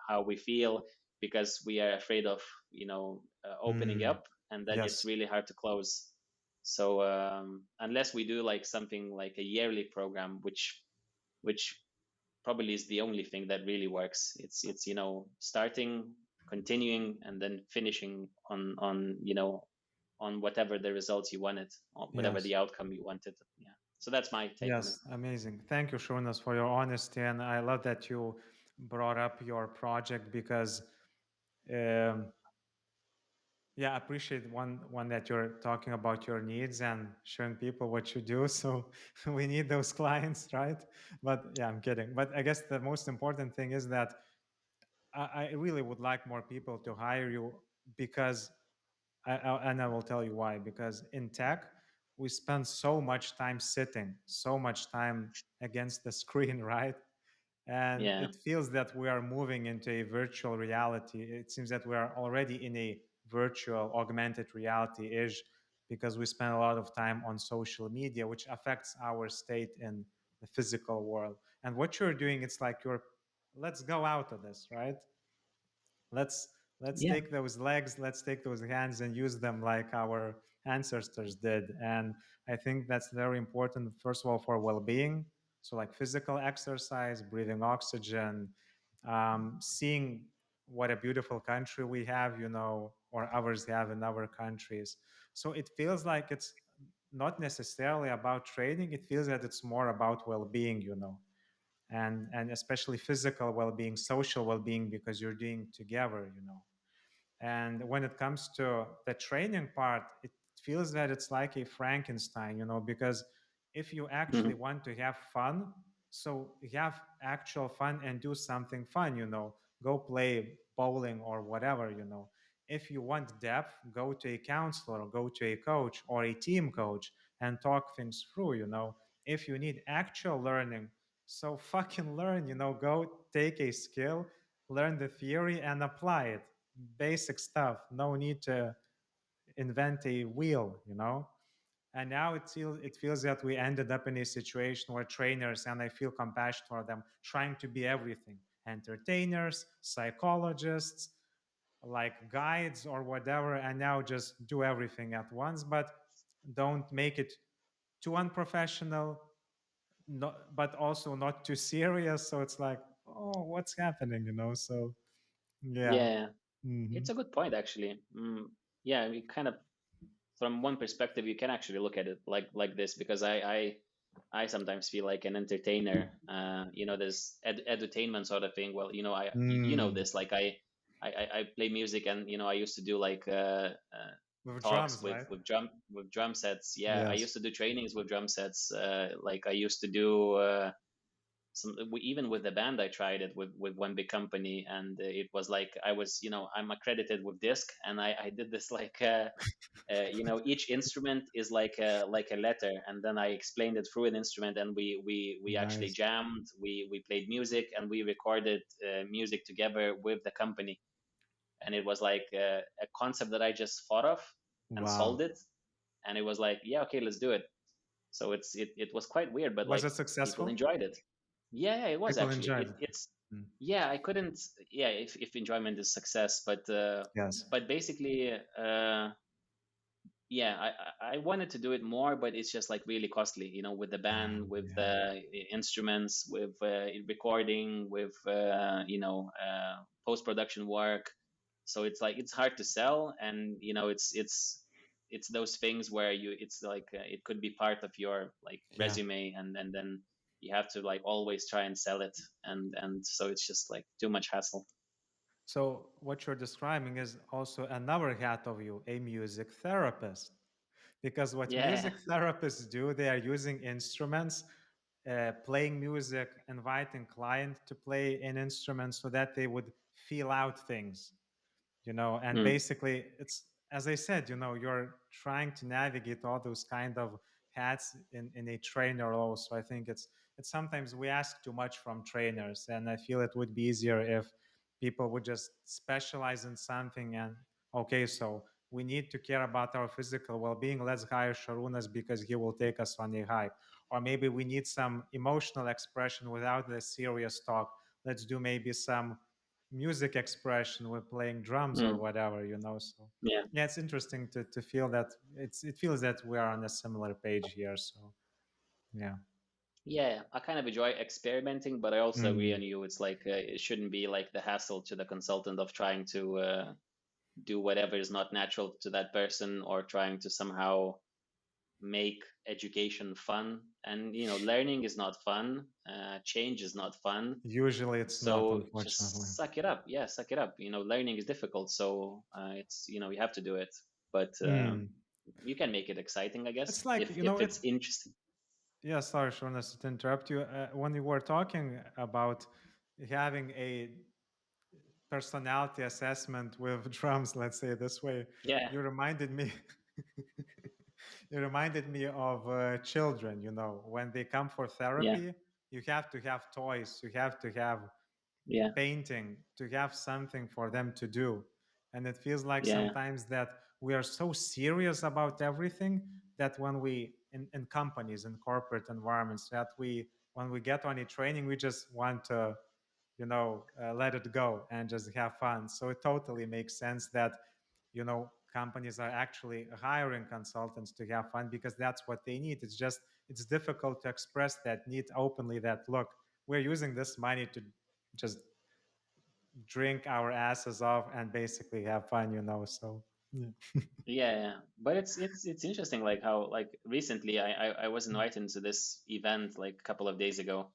A: how we feel, because we are afraid of opening
B: Mm,
A: up, and then it's
B: yes.
A: really hard to close. So unless we do like something like a yearly program, which probably is the only thing that really works. It's starting, continuing, and then finishing on whatever the results you wanted, or whatever
B: Yes.
A: the outcome you wanted. Yeah. So that's my take on it.
B: Yes. Amazing. Thank you, Šarūnas, for your honesty. And I love that you brought up your project because, um, yeah, I appreciate one that you're talking about your needs and showing people what you do. So we need those clients, right? But yeah, I'm kidding. But I guess the most important thing is that I really would like more people to hire you because and I will tell you why. Because in tech, we spend so much time sitting, so much time against the screen, right? And
A: Yeah.
B: it feels that we are moving into a virtual reality. It seems that we are already in a virtual augmented reality age because we spend a lot of time on social media, which affects our state in the physical world. And what you're doing, it's like let's go out of this, right? let's let's
A: Yeah.
B: take those legs, let's take those hands and use them like our ancestors did. And I think that's very important, first of all, for well-being. So like physical exercise, breathing oxygen, seeing what a beautiful country we have, or others have in other countries. So it feels like it's not necessarily about training, it feels that it's more about well-being, and especially physical well-being, social well-being, because you're doing together. And when it comes to the training part, it feels that it's like a Frankenstein, because if you actually
A: Mhm.
B: want to have fun, so have actual fun and do something fun, go play bowling or whatever. If you want depth, go to a counselor, go to a coach or a team coach and talk things through. If you need actual learning, so fucking learn, go take a skill, learn the theory and apply it. Basic stuff. No need to invent a wheel, And now it feels that we ended up in a situation where trainers, and I feel compassion for them, trying to be everything: entertainers, psychologists, like guides or whatever, and now just do everything at once, but don't make it too unprofessional, but also not too serious. So it's like, oh, what's happening, So yeah.
A: Yeah.
B: Hmm.
A: It's a good point, actually. Yeah, we kind of, from one perspective, you can actually look at it like this, because I sometimes feel like an entertainer. This edutainment sort of thing. Well, I
B: Mm,
A: this, like I play music, and I used to do like
B: with
A: talks
B: drums, right?
A: with drum sets. Yeah, I
B: Yes.
A: used to do trainings with drum sets. Like I used to do even with the band. I tried it with one big company, and it was like I was, I'm accredited with disc, and I did this like. Each instrument is like a letter, and then I explained it through an instrument, and we actually
B: Nice.
A: jammed, we played music, and we recorded music together with the company, and it was like a concept that I just thought of and
B: Wow.
A: sold it, and it was like, yeah, okay, let's do it. So it was quite weird, but
B: Was
A: like
B: it
A: people
B: successful?
A: enjoyed it. Yeah, it was
B: People
A: actually.
B: enjoyed it.
A: It's
B: Mm.
A: yeah, I couldn't. Yeah, if enjoyment is success,
B: Yes.
A: but basically, yeah, I wanted to do it more, but it's just like really costly, with the band, with
B: Yeah.
A: the instruments, with recording, with post production work. So it's like it's hard to sell, and it's those things where it's like it could be part of your like
B: Yeah.
A: resume, and then you have to like always try and sell it, and so it's just like too much hassle.
B: So what you're describing is also another hat of you, a music therapist. Because what
A: Yeah.
B: music therapists do, they are using instruments, playing music, inviting client to play an instrument so that they would feel out things, and
A: Mm,
B: basically it's, as I said, you're trying to navigate all those kind of hats in a trainer role. So I think it's sometimes we ask too much from trainers, and I feel it would be easier if people would just specialize in something. And okay, so we need to care about our physical well-being, let's hire Šarūnas because he will take us on a hike. Or maybe we need some emotional expression without the serious talk, let's do maybe some music expression with playing drums or
A: mm,
B: whatever. So
A: yeah.
B: yeah, it's interesting to feel that it feels that we are on a similar page here. So yeah.
A: Yeah, I kind of enjoy experimenting, but I also agree
B: Mm.
A: on you. It's like it shouldn't be like the hassle to the consultant of trying to do whatever is not natural to that person, or trying to somehow make education fun. And learning is not fun. Change is not fun.
B: Usually it's not,
A: So
B: unfortunately.
A: just suck it up. Yeah, suck it up. Learning is difficult, so it's you have to do it. But
B: Mm.
A: you can make it exciting, I guess,
B: It's like,
A: if it's interesting.
B: yeah, sorry, Shonas, to interrupt you. When you were talking about having a personality assessment with drums, let's say it this way,
A: Yeah,
B: you reminded me. It reminded me of children. When they come for
A: yeah,
B: therapy, you have to have toys, you have to have
A: yeah,
B: painting, to have something for them to do. And it feels like
A: yeah,
B: sometimes that we are so serious about everything that when we in companies, in corporate environments, that we when we get on a training, we just want to let it go and just have fun. So it totally makes sense that companies are actually hiring consultants to have fun because that's what they need. It's difficult to express that need openly, that look, we're using this money to just drink our asses off and basically have fun. So yeah.
A: yeah. But it's interesting, like how like recently I was invited to this event like a couple of days ago.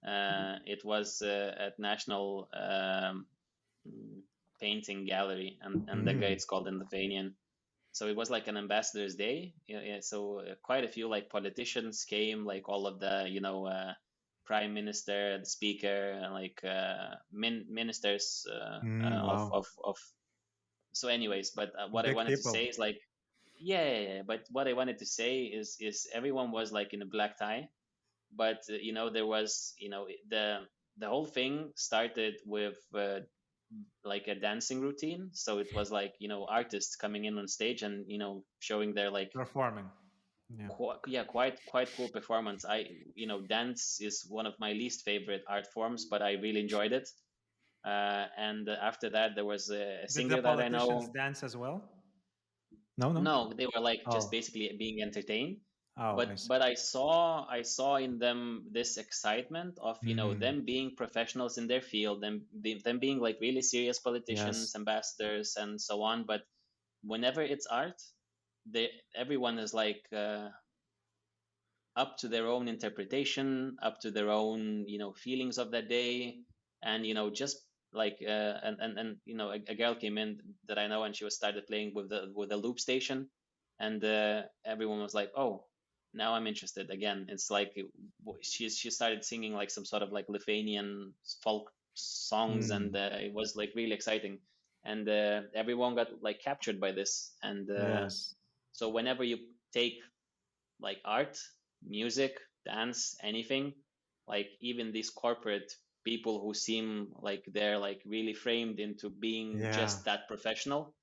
A: It was at National mm, Painting Gallery, and the guy,
B: Mm.
A: it's called in Lithuanian. So it was like an ambassador's day. Yeah, yeah, so quite a few like politicians came, like all of the prime minister, the speaker, and like ministers
B: Wow.
A: of. So, anyways, but what I
B: Big
A: wanted to say
B: people.
A: is like, yeah, yeah, yeah, but what I wanted to say is everyone was like in a black tie, but there was the whole thing started with like a dancing routine. So it was like artists coming in on stage and showing their like
B: Performing. Yeah.
A: yeah, quite cool performance. I dance is one of my least favorite art forms, but I really enjoyed it. And after that there was a
B: Did the
A: singer that I
B: politicians
A: know.
B: dance as well? No, no.
A: No, they were like just
B: Oh,
A: basically being entertained.
B: oh, I
A: But
B: see.
A: I saw in them this excitement of
B: Mm.
A: them being professionals in their field, them being like really serious
B: Yes.
A: politicians, ambassadors, and so on. But whenever it's art, everyone is like up to their own interpretation, up to their own feelings of that day, and just like and you know, a girl came in that I know, and she was started playing with the loop station, and everyone was like, oh, now I'm interested again. It's like she started singing like some sort of like Lithuanian folk songs, and
B: Mm.
A: it was like really exciting, and everyone got like captured by this. And
B: Yes.
A: so whenever you take like art, music, dance, anything, like even these corporate people who seem like they're like really framed into being
B: Yeah.
A: just that professional,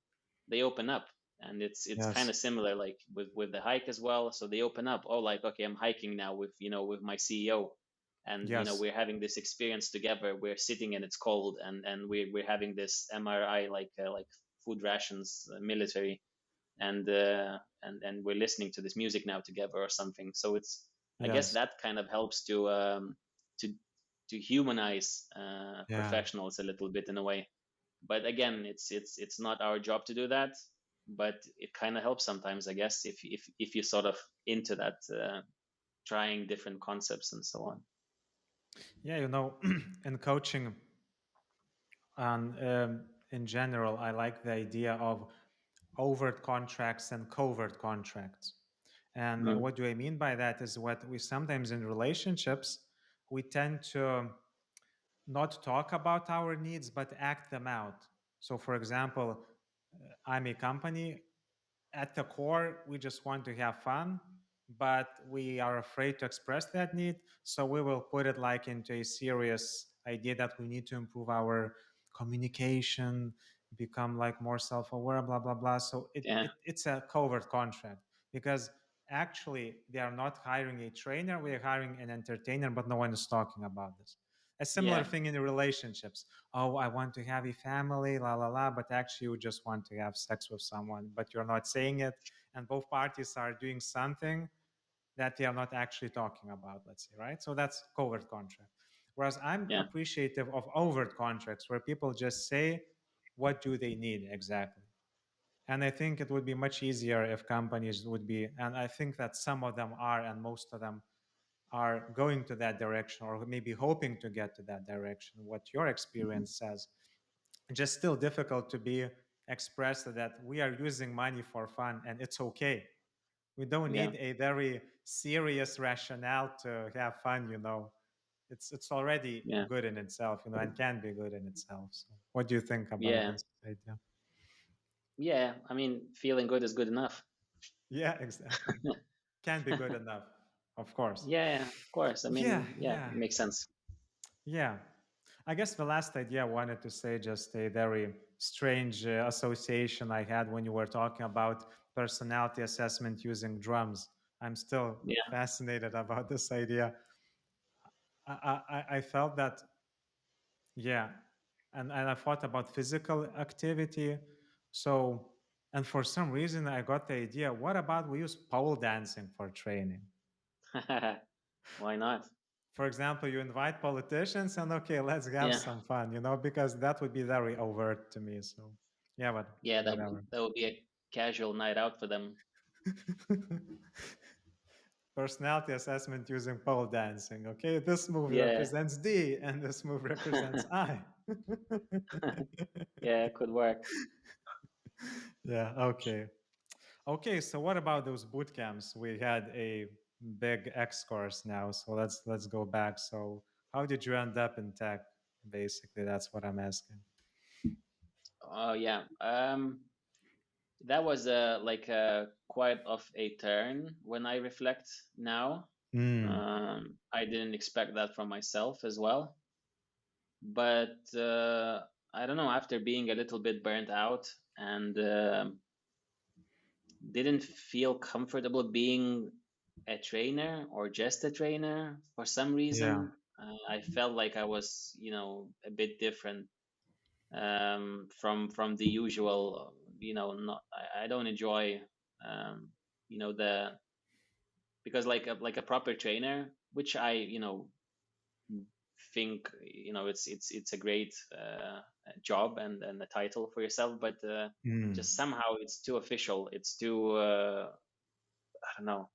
A: they open up. And it's kind
B: Yes.
A: of similar like with the hike as well. So they open up, oh, like, okay, I'm hiking now with, you know, with my CEO, and you know,
B: Yes.
A: we're having this experience together. We're sitting and it's cold, and we're having this MRI, like food rations, military, and we're listening to this music now together or something. So it's, I guess
B: Yes.
A: that kind of helps to to humanize
B: Yeah.
A: professionals a little bit in a way. But again, it's not our job to do that, but it kind of helps sometimes, I guess, if you sort of into that, trying different concepts and so on.
B: Yeah. You know, in coaching and in general, I like the idea of overt contracts and covert contracts. And
A: Mm.
B: what do I mean by that is what we sometimes in relationships, we tend to not talk about our needs, but act them out. So, for example, I'm a company. At the core, we just want to have fun, but we are afraid to express that need. So we will put it like into a serious idea that we need to improve our communication, become like more self-aware, blah blah blah. So
A: Yeah,
B: it's a covert contract because actually they are not hiring a trainer, we are hiring an entertainer, but no one is talking about this. A similar
A: yeah,
B: thing in the relationships. Oh, I want to have a family, la la la, but actually you just want to have sex with someone, but you're not saying it, and both parties are doing something that they are not actually talking about, let's say, right? So that's covert contract. Whereas I'm
A: yeah,
B: appreciative of overt contracts where people just say what do they need exactly. And I think it would be much easier if companies would be, and I think that some of them are, and most of them are going to that direction or maybe hoping to get to that direction. What your experience says, just still difficult to be expressed that we are using money for fun and it's okay. We don't
A: yeah,
B: need a very serious rationale to have fun, you know. It's already
A: yeah,
B: good in itself, you know, and can be good in itself. So what do you think about
A: yeah,
B: this idea?
A: yeah. I mean, feeling good is good enough.
B: Yeah, exactly. Can be good enough, of course.
A: Yeah, of course. I
B: Yeah,
A: mean, yeah,
B: yeah,
A: it makes sense.
B: yeah. I guess the last idea I wanted to say, just a very strange association I had when you were talking about personality assessment using drums. I'm still
A: Yeah.
B: fascinated about this idea. I felt that, yeah, and I thought about physical activity. So, and for some reason, I got the idea what about we use pole dancing for training?
A: Why not?
B: For example, you invite politicians and okay, let's have
A: Yeah.
B: some fun, you know, because that would be very overt to me. So, yeah, but
A: Yeah,
B: whatever.
A: that would be a casual night out for them.
B: Personality assessment using pole dancing. Okay, this move
A: Yeah.
B: represents D and this move represents I.
A: Yeah, it could work.
B: Yeah, okay. Okay, so what about those boot camps? We had a big X course now, so let's go back. So how did you end up in tech? Basically, that's what I'm asking.
A: Oh yeah. That was like quite of a turn when I reflect now.
B: Mm,
A: I didn't expect that from myself as well. But I don't know, after being a little bit burnt out and didn't feel comfortable being a trainer or just a trainer for some
B: yeah.
A: reason. I felt like I was, you know, a bit different from the usual. You know, not I don't enjoy, you know, the because like a proper trainer, which I, you know, think, you know, it's a great job and a title for yourself, but
B: Mm,
A: just somehow it's too official. It's too I don't know.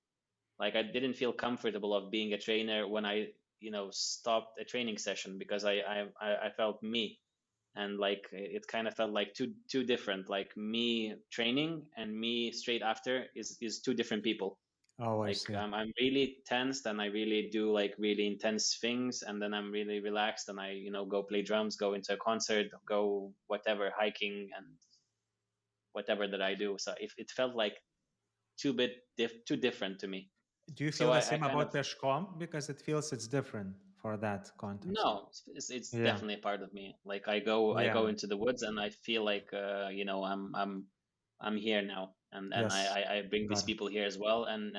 A: Like I didn't feel comfortable of being a trainer when I, you know, stopped a training session because I felt me. and like it kind of felt like two different, like me training and me straight after is two different people.
B: Oh, I
A: Like
B: see.
A: I'm really tensed and I really do like really intense things, and then I'm really relaxed and I go play drums, go into a concert, go whatever, hiking and whatever that I do. So it felt like too different to me.
B: Do you
A: So
B: feel the
A: I
B: same
A: kind of,
B: about peshkom? Because it feels it's different for that context.
A: no, it's
B: Yeah.
A: definitely a part of me. Like I go
B: Yeah.
A: into the woods and I feel like I'm here now, and
B: Yes.
A: I bring these
B: Got it.
A: people here as well, and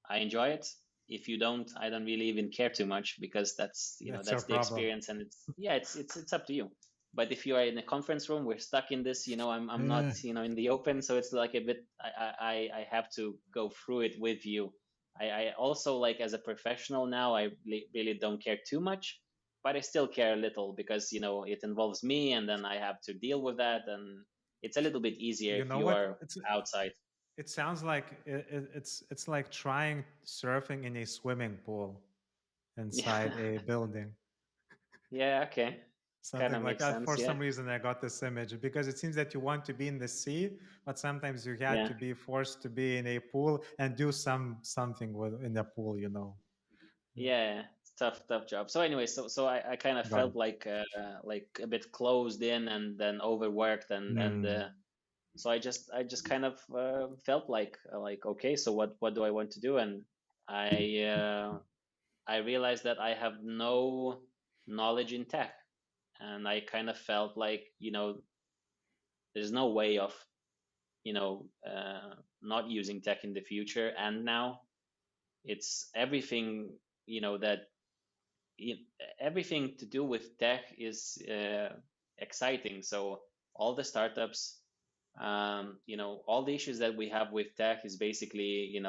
A: I enjoy it. If you don't, I don't really even care too much, because that's
B: That's your
A: that's the
B: problem.
A: experience, and it's up to you. But if you are in a conference room, we're stuck in this. I'm not
B: Yeah.
A: in the open, so it's like a bit. I have to go through it with you. I also, like, as a professional now, I really don't care too much, but I still care a little, because it involves me, and then I have to deal with that, and it's a little bit easier
B: You
A: if
B: know
A: you
B: what?
A: are outside.
B: It sounds like it's like trying surfing in a swimming pool inside
A: Yeah,
B: a building.
A: yeah, okay, kind
B: Something
A: of
B: like
A: makes
B: that.
A: sense.
B: For
A: Yeah,
B: some reason, I got this image because it seems that you want to be in the sea, but sometimes you had
A: yeah,
B: to be forced to be in a pool and do something with in the pool. You know. Yeah.
A: yeah. It's tough job. So anyway, so I kind of
B: Got
A: felt
B: it.
A: like a bit closed in and then overworked, and
B: Mm.
A: so I just kind of felt like, okay, so what do I want to do? And I I realized that I have no knowledge in tech, and I kind of felt like there's no way of not using tech in the future. And now it's everything, that y- everything to do with tech is exciting. So all the startups, all the issues that we have with tech is basically,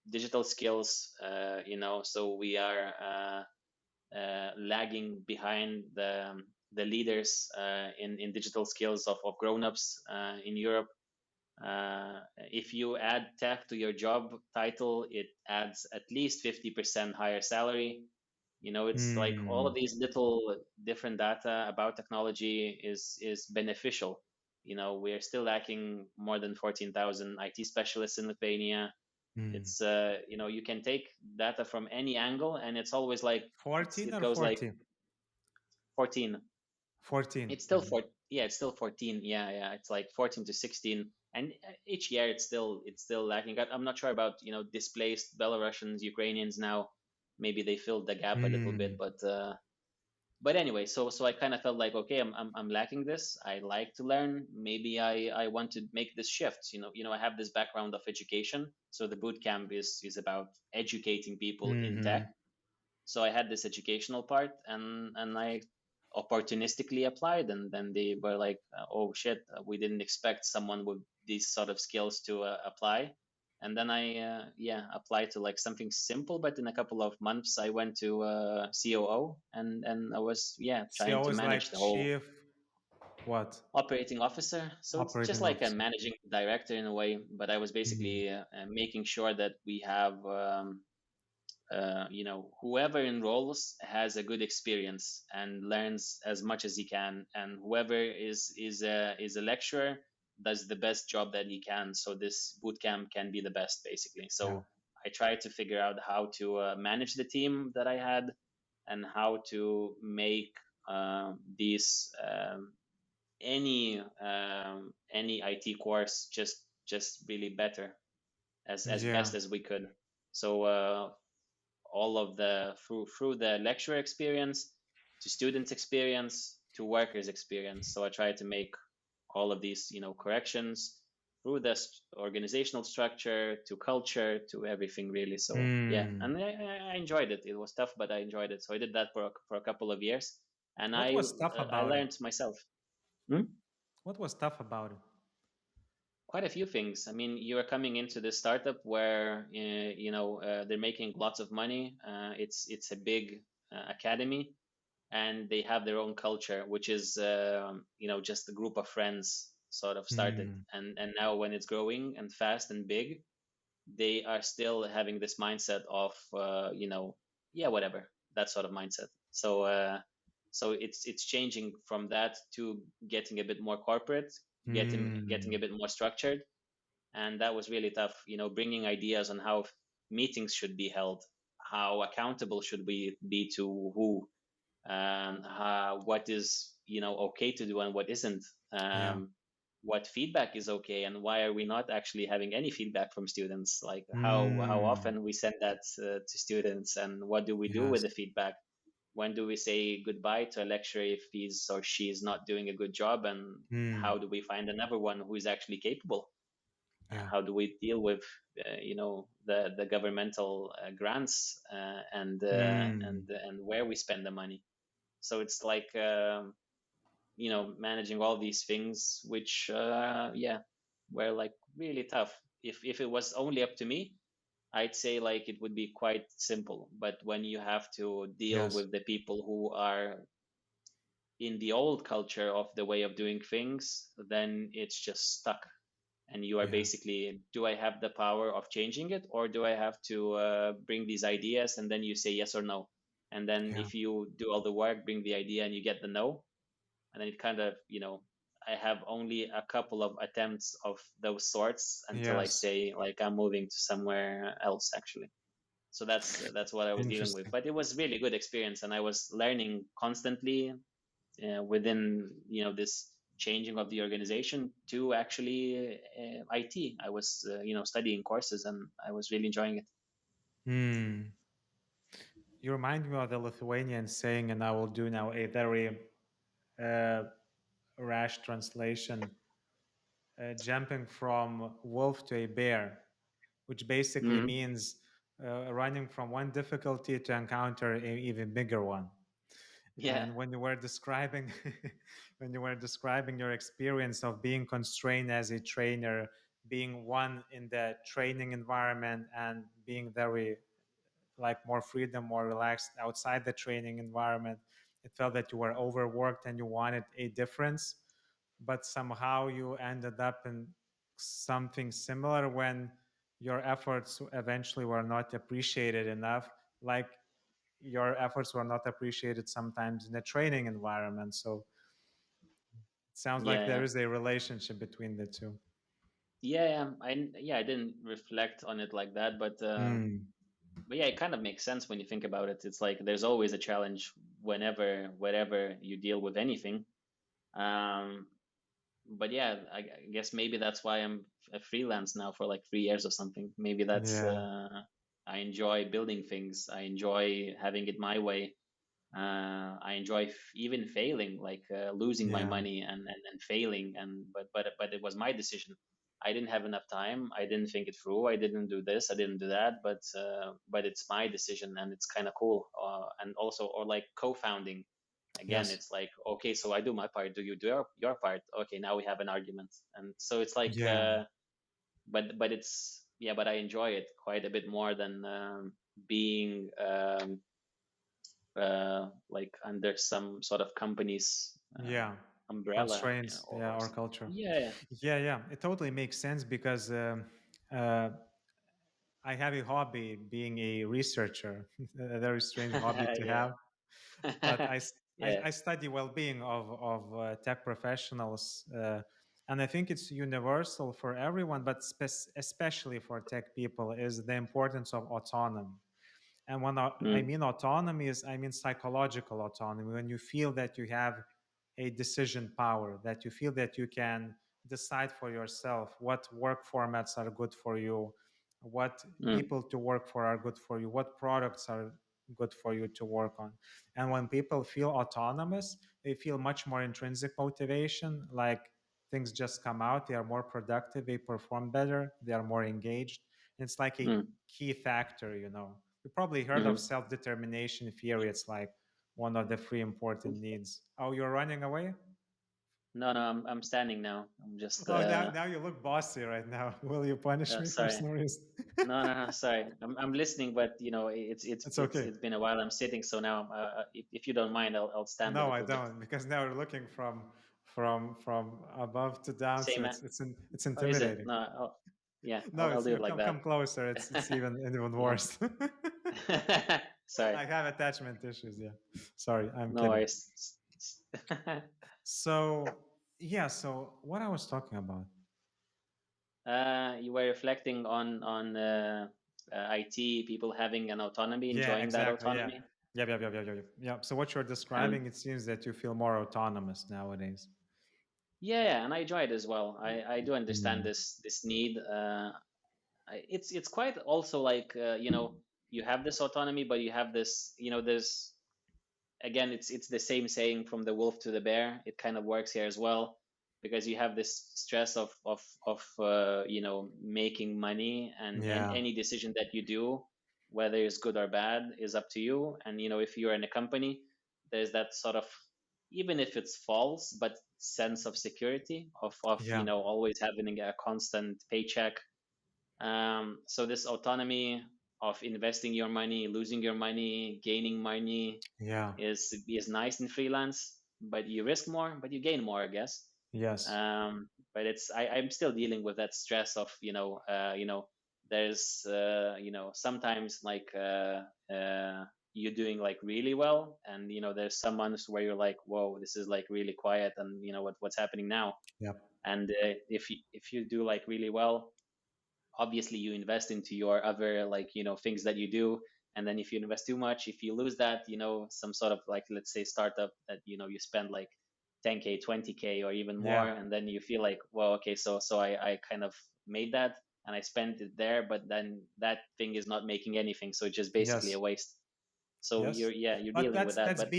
A: digital skills. So we are lagging behind the leaders in digital skills of grown-ups in Europe. If you add tech to your job title, it adds at least 50% higher salary. It's like all of
B: Mm.
A: these little different data about technology is beneficial. We're still lacking more than 14,000 IT specialists in Lithuania.
B: Mm.
A: It's you can take data from any angle, and it's always like
B: 14
A: it
B: or
A: goes like
B: 40?
A: 14.
B: 14.
A: It's still yeah, it's still 14. Yeah, it's like 14 to 16, and each year it's still lacking. I'm not sure about displaced Belarusians, Ukrainians now. Maybe they filled the gap a little bit,
B: Mm.
A: but anyway, so I kind of felt like, okay, I'm lacking this. I like to learn. Maybe I want to make this shift. I have this background of education, so the boot camp is about educating people in tech.
B: Mm-hmm.
A: So I had this educational part, and I opportunistically applied, and then they were like, oh shit, we didn't expect someone with these sort of skills to apply. And then I applied to like something simple, but in a couple of months I went to COO, and I was
B: See,
A: trying to
B: always
A: manage
B: like
A: the whole
B: chief what?
A: operating officer. So it's just
B: Operating
A: like a
B: officer.
A: managing director in a way, but I was
B: Mm.
A: basically making sure that we have whoever enrolls has a good experience and learns as much as he can, and whoever is a lecturer does the best job that he can, so this bootcamp can be the best, basically.
B: Yeah.
A: So I tried to figure out how to manage the team that I had, and how to make these any IT course just really better, as
B: Yeah.
A: best as we could. So all of the through the lecturer experience, to students experience, to workers experience. So I try to make all of these corrections through the organizational structure, to culture, to everything, really. So yeah,
B: Mm.
A: and I enjoyed it. It was tough, but I enjoyed it. So I did that for a couple of years, and
B: What
A: I
B: was tough
A: I
B: about it?
A: learned myself. Hmm?
B: What was tough about it?
A: Quite a few things. I mean, you are coming into this startup where they're making lots of money. It's a big academy, and they have their own culture, which is just a group of friends sort of started.
B: Mm.
A: And now when it's growing and fast and big, they are still having this mindset of yeah, whatever, that sort of mindset. So So it's changing from that to getting a bit more corporate, getting a bit more structured. And that was really tough, bringing ideas on how meetings should be held, how accountable should we be to who, and what is okay to do and what isn't,
B: Yeah.
A: what feedback is okay and why are we not actually having any feedback from students, like how
B: Mm.
A: often we send that to students, and what do we do with
B: Yes.
A: the feedback, when do we say goodbye to a lecturer if he's or she's not doing a good job, and
B: Mm.
A: how do we find another one who is actually capable,
B: Yeah.
A: how do we deal with the governmental grants,
B: Mm.
A: and where we spend the money. So it's like managing all these things, which were like really tough. If it was only up to me, I'd say like it would be quite simple, but when you have to deal
B: Yes.
A: with the people who are in the old culture of the way of doing things, then it's just stuck. And you are
B: Yeah.
A: basically, do I have the power of changing it, or do I have to bring these ideas, and then you say yes or no? And then
B: Yeah.
A: if you do all the work, bring the idea, and you get the no, and then it kind of, I have only a couple of attempts of those sorts until I
B: Yes.
A: say like I'm moving to somewhere else actually. So that's what I was dealing with.
B: Interesting.
A: But it was really good experience, and I was learning constantly within this changing of the organization to actually IT. I was studying courses, and I was really enjoying it.
B: Hmm. You remind me of the Lithuanian saying, and I will do now a very uh, rash translation, jumping from wolf to a bear, which basically
A: Hmm.
B: means running from one difficulty to encounter an even bigger one.
A: Yeah.
B: And when you were describing, when you were describing your experience of being constrained as a trainer, being one in the training environment, and being very like more freedom, more relaxed outside the training environment, it felt that you were overworked and you wanted a difference, but somehow you ended up in something similar when your efforts eventually were not appreciated enough, like your efforts were not appreciated sometimes in a training environment. So it sounds like there
A: Yeah.
B: is a relationship between the two.
A: Yeah. I didn't reflect on it like that,
B: Hmm.
A: but yeah, it kind of makes sense when you think about it. It's like there's always a challenge wherever you deal with anything. Um, but yeah, I guess maybe that's why I'm a freelance now for like 3 years or something. Maybe that's
B: Yeah.
A: I enjoy building things. I enjoy having it my way. I enjoy even failing, like losing my
B: Yeah.
A: money and failing. And but it was my decision. I didn't have enough time. I didn't think it through. I didn't do this. I didn't do that. But it's my decision, and it's kind of cool. And also, or like co-founding. Again,
B: Yes.
A: it's like, okay, so I do my part. Do you do your part? Okay, now we have an argument. And so it's like,
B: Yeah.
A: but it's yeah, but I enjoy it quite a bit more than being like under some sort of company's
B: Yeah.
A: umbrella,
B: Constraints. Yeah. Our culture.
A: yeah.
B: Yeah. Yeah. It totally makes sense because uh, I have a hobby being a researcher, a very strange hobby to
A: Yeah.
B: have. But
A: Yeah.
B: I study well-being of tech professionals, and I think it's universal for everyone, but especially for tech people, is the importance of autonomy. And when I
A: Mm,
B: mean autonomy, is I mean psychological autonomy. When you feel that you have a decision power, that you feel that you can decide for yourself what work formats are good for you, what
A: mm,
B: people to work for are good for you, what products are good for you to work on. And when people feel autonomous, they feel much more intrinsic motivation, like things just come out, they are more productive, they perform better, they are more engaged. It's like a
A: mm,
B: key factor, you know. You probably heard of
A: mm.
B: self-determination theory. It's like one of the three important needs. Oh, you're running away?
A: No, I'm standing now. I'm just
B: Oh, now you look bossy right now. Will you punish me for
A: sorry.
B: some reason?
A: No, sorry. I'm listening, but
B: It's okay.
A: it's been a while. I'm sitting, so now if you don't mind, I'll stand a
B: No, I
A: little bit.
B: don't, because now we're looking from above to down, so
A: Same.
B: it's
A: Oh, is it?
B: intimidating.
A: No. Yeah.
B: No,
A: I'll
B: it's
A: do it like
B: come
A: that.
B: closer. It's even
A: Yeah.
B: worse.
A: Sorry.
B: I have attachment issues. Yeah. Sorry, I'm
A: No
B: kidding.
A: worries.
B: So, yeah, so what I was talking about.
A: You were reflecting on IT people having an autonomy,
B: Yeah,
A: enjoying that
B: exactly. Yeah.
A: autonomy,
B: Yeah. So what you're
A: and
B: describing, it seems that you feel more autonomous nowadays.
A: yeah, and I enjoy it as well. I do understand
B: Mm.
A: this need. It's quite also like you know, you have this autonomy, but you have this, you know, there's again, it's the same saying from the wolf to the bear. It kind of works here as well, because you have this stress of you know, making money, and
B: Yeah.
A: any decision that you do, whether it's good or bad, is up to you. And you know, if you're in a company, there's that sort of, even if it's false, but sense of security of you
B: Yeah.
A: know, always having a constant paycheck. So this autonomy of investing your money, losing your money, gaining money
B: Yeah.
A: is nice in freelance, but you risk more, but you gain more, I guess.
B: Yes.
A: But I'm still dealing with that stress of, you know, there's you know, sometimes like you're doing like really well, and you know, there's some months where you're like, whoa, this is like really quiet, and you know what's happening now.
B: Yep.
A: And if you do like really well, obviously you invest into your other, like, you know, things that you do. And then if you invest too much, if you lose that, you know, some sort of, like, let's say startup that, you know, you spend like 10K, 20K or even more,
B: Yeah.
A: and then you feel like, well, okay, so I kind of made that and I spent it there, but then that thing is not making anything, so it's just basically a
B: Yes.
A: waste. So
B: Yes.
A: you're
B: But
A: dealing with that. But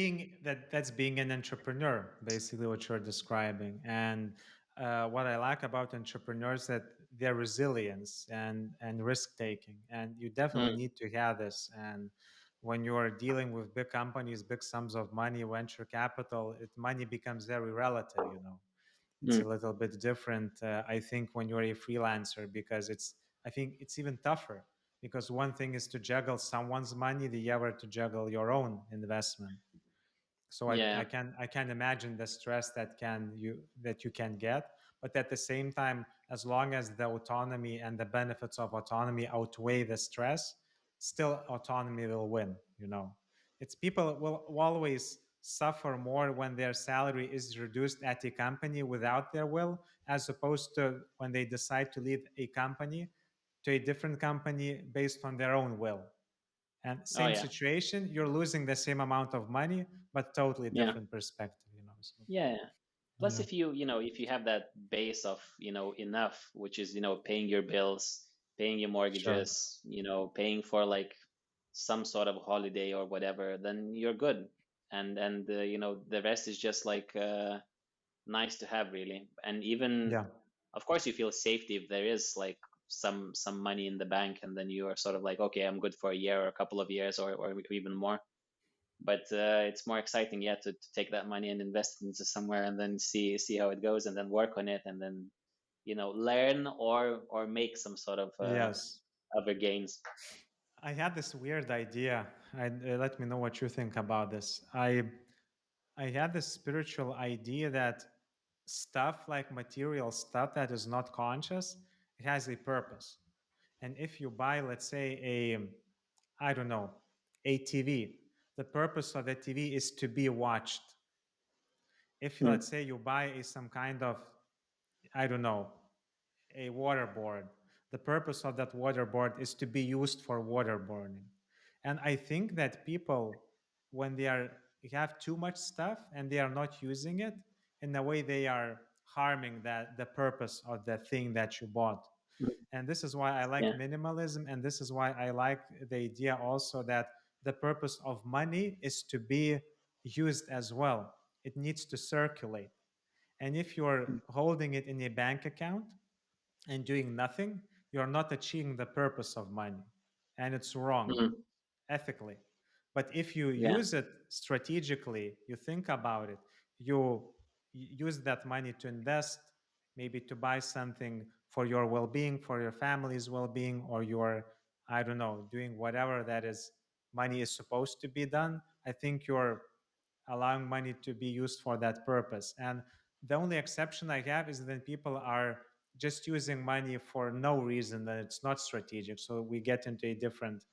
B: that's being an entrepreneur, basically what you're describing. And what I like about entrepreneurs, that their resilience and risk taking, and you definitely
A: mm,
B: need to have this. And when you're dealing with big companies, big sums of money, venture capital, money becomes very relative. It's a
A: mm,
B: little bit different, I think, when you're a freelancer, because I think it's even tougher, because one thing is to juggle someone's money, the other to juggle your own investment. So
A: yeah,
B: I can imagine the stress that you can get. But at the same time, as long as the autonomy and the benefits of autonomy outweigh the stress, still autonomy will win. It's people will always suffer more when their salary is reduced at a company without their will, as opposed to when they decide to leave a company to a different company based on their own will. And
A: oh
B: same
A: yeah,
B: situation, you're losing the same amount of money, but totally
A: yeah,
B: different perspective. So,
A: yeah. Plus,
B: yeah,
A: if you know, if you have that base of, you know, enough, which is, you know, paying your bills, paying your
B: sure.
A: mortgages, you know, paying for like some sort of holiday or whatever, then you're good. And you know, the rest is just like nice to have, really. And even,
B: Yeah.
A: of course, you feel safety if there is like some money in the bank, and then you are sort of like, okay, I'm good for a year or a couple of years, or even more. But it's more exciting, yeah, to take that money and invest it into somewhere, and then see how it goes, and then work on it, and then, you know, learn or make some sort of
B: Yes.
A: other gains.
B: I had this weird idea. Let me know what you think about this. I had this spiritual idea that stuff, like material stuff that is not conscious, has a purpose. And if you buy, let's say, I don't know, a TV, the purpose of the TV is to be watched. If, let's
A: Mm,
B: say, you buy some kind of, I don't know, a waterboard, the purpose of that waterboard is to be used for waterboarding. And I think that people, when they have too much stuff and they are not using it, in a way they are harming the purpose of the thing that you bought.
A: mm,
B: And this is why I like
A: yeah.
B: minimalism, and this is why I like the idea also that the purpose of money is to be used as well. It needs to circulate. And if you're
A: Mm,
B: holding it in a bank account and doing nothing, you're not achieving the purpose of money. And it's wrong
A: mm,
B: ethically. But if you
A: yeah.
B: use it strategically, you think about it, you use that money to invest, maybe to buy something for your well being, for your family's well being, or your, I don't know, doing whatever that is money is supposed to be done. I think you're allowing money to be used for that purpose. And the only exception I have is that people are just using money for no reason, that it's not strategic. So we get into a different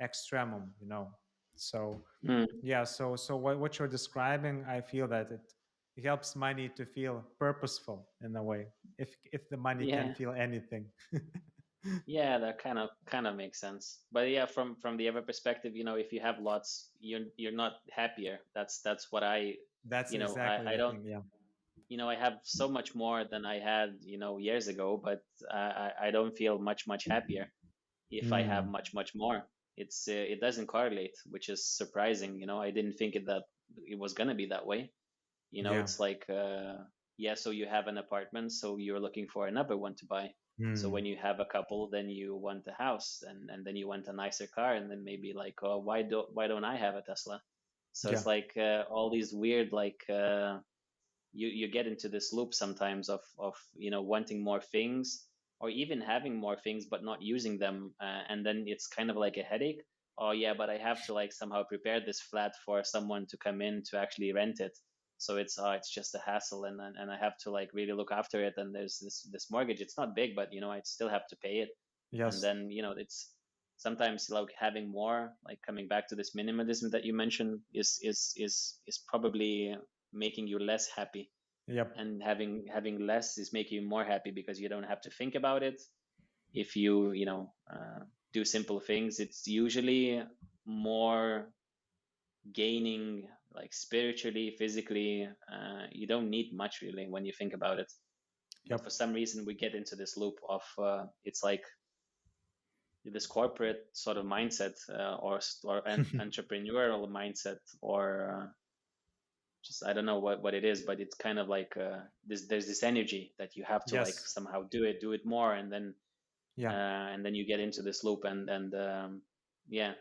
B: extremum. So
A: Mm,
B: yeah, so what you're describing, I feel that it helps money to feel purposeful in a way, if the money can
A: yeah.
B: feel anything.
A: Yeah, that kind of makes sense. But yeah, from the other perspective, if you have lots, you're not happier. That's what
B: That's
A: I
B: exactly
A: I
B: the
A: don't,
B: thing. Yeah.
A: I have so much more than I had, years ago, but I don't feel much happier if I have
B: Mm.
A: much more. It doesn't correlate, which is surprising. I didn't think it was gonna be that way.
B: Yeah.
A: It's like, yeah, so you have an apartment, so you're looking for another one to buy. So
B: Mm.
A: when you have a couple, then you want a house, and then you want a nicer car, and then maybe like, oh, why don't I have a Tesla? So
B: Yeah.
A: it's like, all these weird, like, you get into this loop sometimes of wanting more things, or even having more things but not using them, and then it's kind of like a headache. Oh yeah, but I have to like somehow prepare this flat for someone to come in to actually rent it. So it's just a hassle, and I have to like really look after it, and there's this mortgage. It's not big, but I still have to pay it. And
B: Yes.
A: then it's sometimes like having more, like coming back to this minimalism that you mentioned, is probably making you less happy,
B: Yep.
A: and having less is making you more happy because you don't have to think about it. If you do simple things, it's usually more gaining, like spiritually, physically. You don't need much really when you think about it, but
B: Yep.
A: for some reason we get into this loop of, it's like this corporate sort of mindset, or an entrepreneurial mindset, or just I don't know what it is, but it's kind of like, there's this energy that you have to like
B: Yes.
A: somehow do it more,
B: Yeah.
A: and then you get into this loop, and yeah,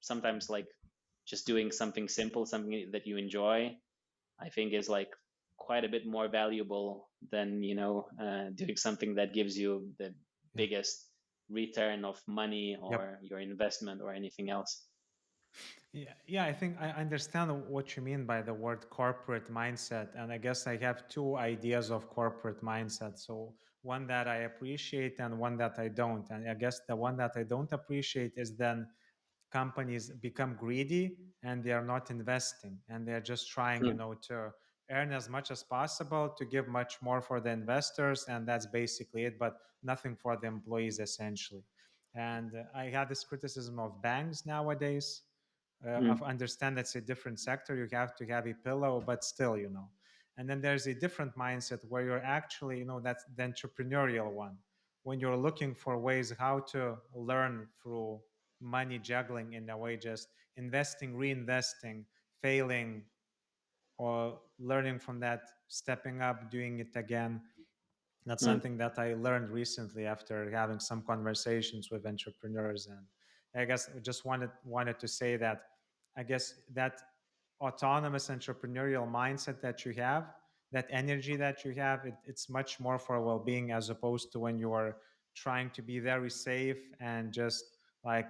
A: sometimes like just doing something simple, something that you enjoy, I think is like quite a bit more valuable than doing something that gives you the
B: Yeah.
A: biggest return of money
B: Yep.
A: or your investment or anything else.
B: Yeah, yeah, I think I understand what you mean by the word corporate mindset. And I guess I have two ideas of corporate mindset. So one that I appreciate and one that I don't. And I guess the one that I don't appreciate is then companies become greedy and they are not investing and they're just trying,
A: Mm,
B: to earn as much as possible to give much more for the investors. And that's basically it, but nothing for the employees essentially. And I have this criticism of banks nowadays.
A: mm,
B: Of understand that's a different sector. You have to have a pillow, but still, And then there's a different mindset where you're actually, that's the entrepreneurial one. When you're looking for ways how to learn through money juggling in a way, just investing, reinvesting, failing, or learning from that, stepping up, doing it again. That's
A: mm,
B: something that I learned recently after having some conversations with entrepreneurs. And I guess I just wanted to say that I guess that autonomous entrepreneurial mindset that you have, that energy that you have, it's much more for well-being as opposed to when you are trying to be very safe and just like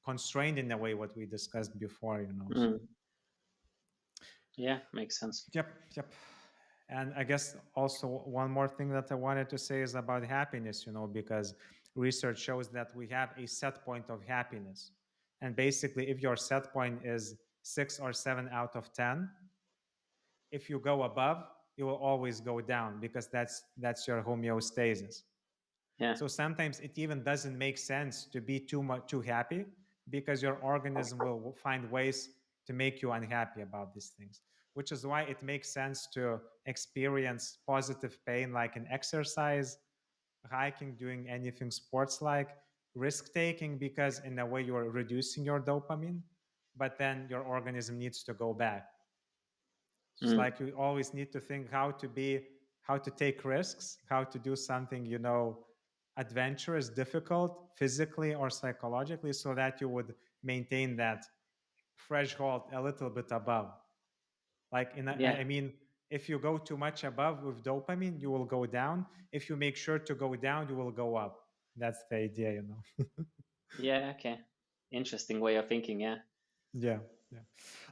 B: constrained in a way what we discussed before. So
A: mm. Yeah, makes sense.
B: yep, yep. And I guess also one more thing that I wanted to say is about happiness, because research shows that we have a set point of happiness. And basically, if your set point is 6 or 7 out of 10, if you go above, you will always go down because that's your homeostasis.
A: Yeah.
B: So sometimes it even doesn't make sense to be too happy because your organism will find ways to make you unhappy about these things. Which is why it makes sense to experience positive pain like in exercise, hiking, doing anything sports like, risk taking, because in a way you're reducing your dopamine, but then your organism needs to go back. It's
A: Mm,
B: like you always need to think how to take risks, how to do something, adventurous, difficult, physically or psychologically, so that you would maintain that threshold a little bit above. Like
A: yeah.
B: I mean, if you go too much above with dopamine, you will go down. If you make sure to go down, you will go up. That's the idea.
A: Yeah. Okay. Interesting way of thinking. Yeah.
B: Yeah, yeah.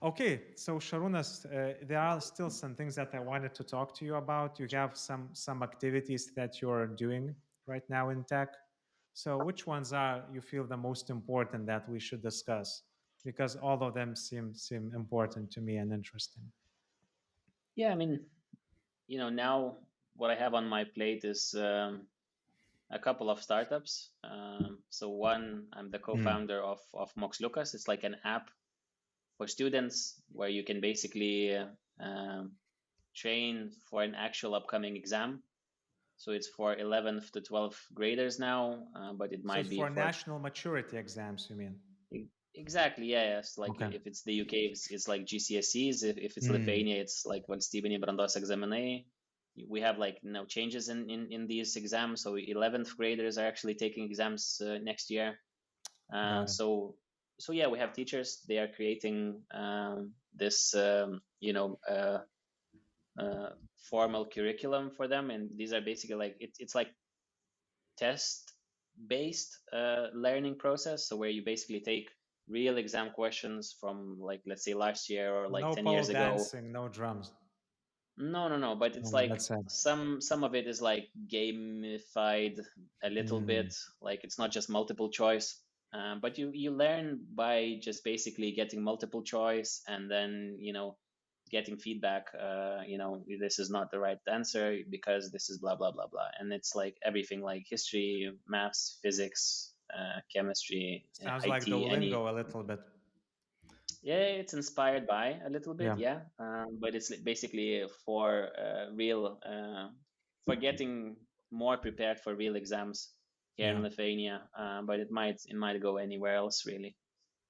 B: Okay, so Sharunas, there are still some things that I wanted to talk to you about. You have some activities that you're doing right now in tech. So which ones are you feel the most important that we should discuss? because all of them seem important to me and interesting.
A: Yeah, I mean, now what I have on my plate is a couple of startups. So one, I'm the co-founder of Moxliukas. It's like an app for students where you can basically train for an actual upcoming exam. So it's for 11th to 12th graders now, but it
B: So
A: might
B: it's
A: be
B: for
A: for
B: national maturity exams, you mean?
A: exactly, yeah. It's like
B: Okay.
A: if it's the UK, it's like GCSEs. If it's Lithuania, it's like valstybiniai brandos egzaminai. We have like changes in these exams. So 11th graders are actually taking exams next year.
B: Got it.
A: So yeah, we have teachers. They are creating this formal curriculum for them, and these are basically like it's like test based learning process. So where you basically take real exam questions from like let's say last year or like
B: No
A: 10
B: pole
A: years ago.
B: dancing, no drums.
A: No, but it's
B: Oh,
A: like
B: that's sad.
A: some of it is like gamified a little bit. Like it's not just multiple choice, but you learn by just basically getting multiple choice and then getting feedback. This is not the right answer because this is blah blah blah blah, and it's like everything like history, maths, physics, chemistry,
B: Sounds like
A: IT, any.
B: Duolingo a little bit.
A: Yeah, it's inspired by a little bit,
B: Yeah.
A: yeah, but it's basically for real, for getting more prepared for real exams here in
B: Yeah.
A: Lithuania. But it might go anywhere else really.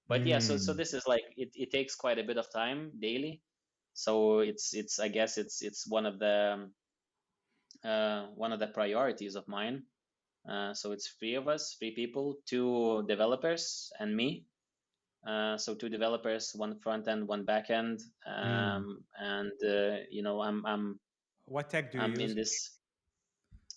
A: But yeah, so this is like it takes quite a bit of time daily. So it's I guess it's one of the priorities of mine. So it's three people, two developers and me. So two developers, one front end, one back end, and
B: What tech do you
A: I'm in
B: use?
A: this.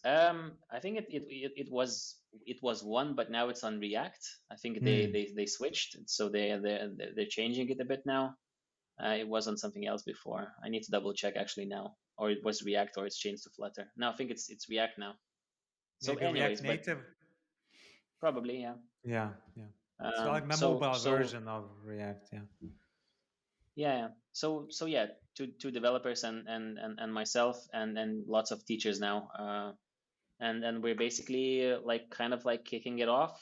A: I think it was one, but now it's on React. I think they switched, so they're changing it a bit now. It was on something else before. I need to double check actually now, or it was React, or it's changed to Flutter. No, I think it's React now. So,
B: Maybe React
A: anyways, but
B: Native?
A: probably yeah.
B: Yeah, yeah. So like my
A: So
B: mobile
A: so
B: version of React, yeah.
A: yeah. So yeah, two developers and myself and lots of teachers now. And we're basically like kind of like kicking it off.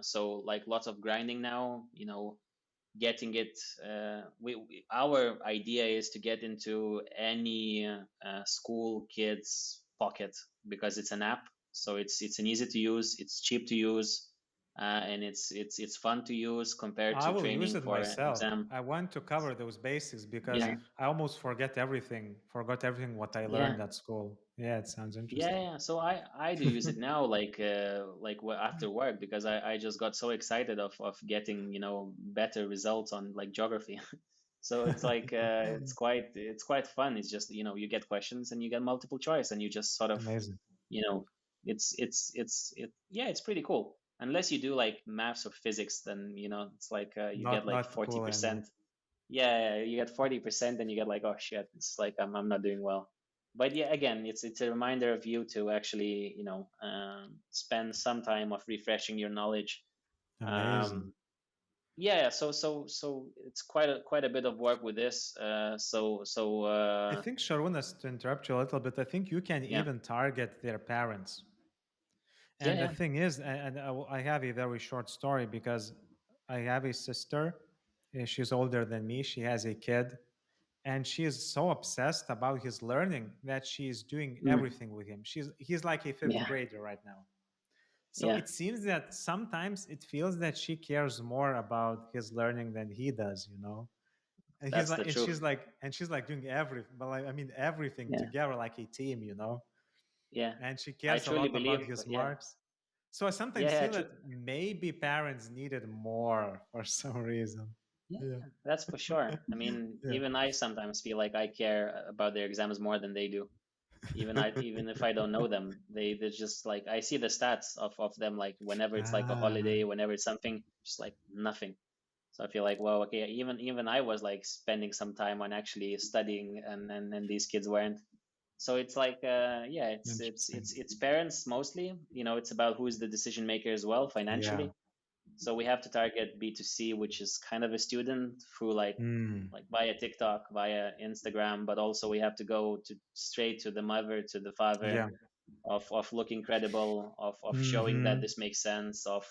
A: So like lots of grinding now, getting it. Our idea is to get into any school kids pocket because it's an app, so it's an easy to use, it's cheap to use, and it's fun to use compared
B: I
A: to
B: will use
A: training
B: it
A: for an
B: myself.
A: exam.
B: I want to cover those basics because
A: Yeah,
B: I almost forgot everything what I
A: yeah.
B: learned at school. Yeah, it sounds
A: Yeah,
B: interesting.
A: yeah. So I do use it now, like after work, because I just got so excited of getting better results on like geography. So it's like it's quite fun. It's just you get questions and you get multiple choice and you just sort of
B: Amazing.
A: you know it's pretty cool. Unless you do like maths or physics, then it's like you get like
B: Not cool anymore.
A: 40%. Yeah, you get 40% and you get like, oh shit, it's like I'm not doing well. But yeah, again, it's a reminder of you to actually spend some time of refreshing your knowledge.
B: Amazing.
A: um yeah, so it's quite a bit of work with this.
B: I think Sharunas, to interrupt you a little bit, I think you can
A: Yeah,
B: even target their parents.
A: yeah,
B: And the
A: yeah.
B: thing is, and I have a very short story because I have a sister. She's older than me. She has a kid, and she is so obsessed about his learning that she is doing
A: Mm,
B: everything with him. He's like a fifth
A: yeah,
B: grader right now. So
A: yeah.
B: it seems that sometimes it feels that she cares more about his learning than he does, you know. And he's
A: That's
B: like,
A: the truth.
B: and she's like doing everything, but like, I mean everything
A: Yeah,
B: together like a team, you know.
A: yeah.
B: And she
A: I
B: cares a
A: truly
B: lot about
A: believe.
B: his
A: Yeah,
B: marks. So I
A: yeah,
B: sometimes
A: yeah.
B: feel that maybe parents needed more for some reason.
A: Yeah,
B: Yeah.
A: that's for sure. I mean,
B: Yeah.
A: even I sometimes feel like I care about their exams more than they do. Even if I don't know them, they're just like I see the stats of them like whenever it's like a
B: Ah,
A: holiday, whenever it's something, just like nothing. So I feel like, well, okay, even I was like spending some time on actually studying, and these kids weren't. So it's like, yeah, it's
B: interesting.
A: it's it's parents mostly. It's about who's the decision maker as well
B: Yeah.
A: financially. So we have to target B2C, which is kind of a student through like via TikTok, via Instagram, but also we have to go to straight to the mother, to the father,
B: Yeah.
A: of looking credible, of showing that
B: Mm-hmm.
A: this makes sense, of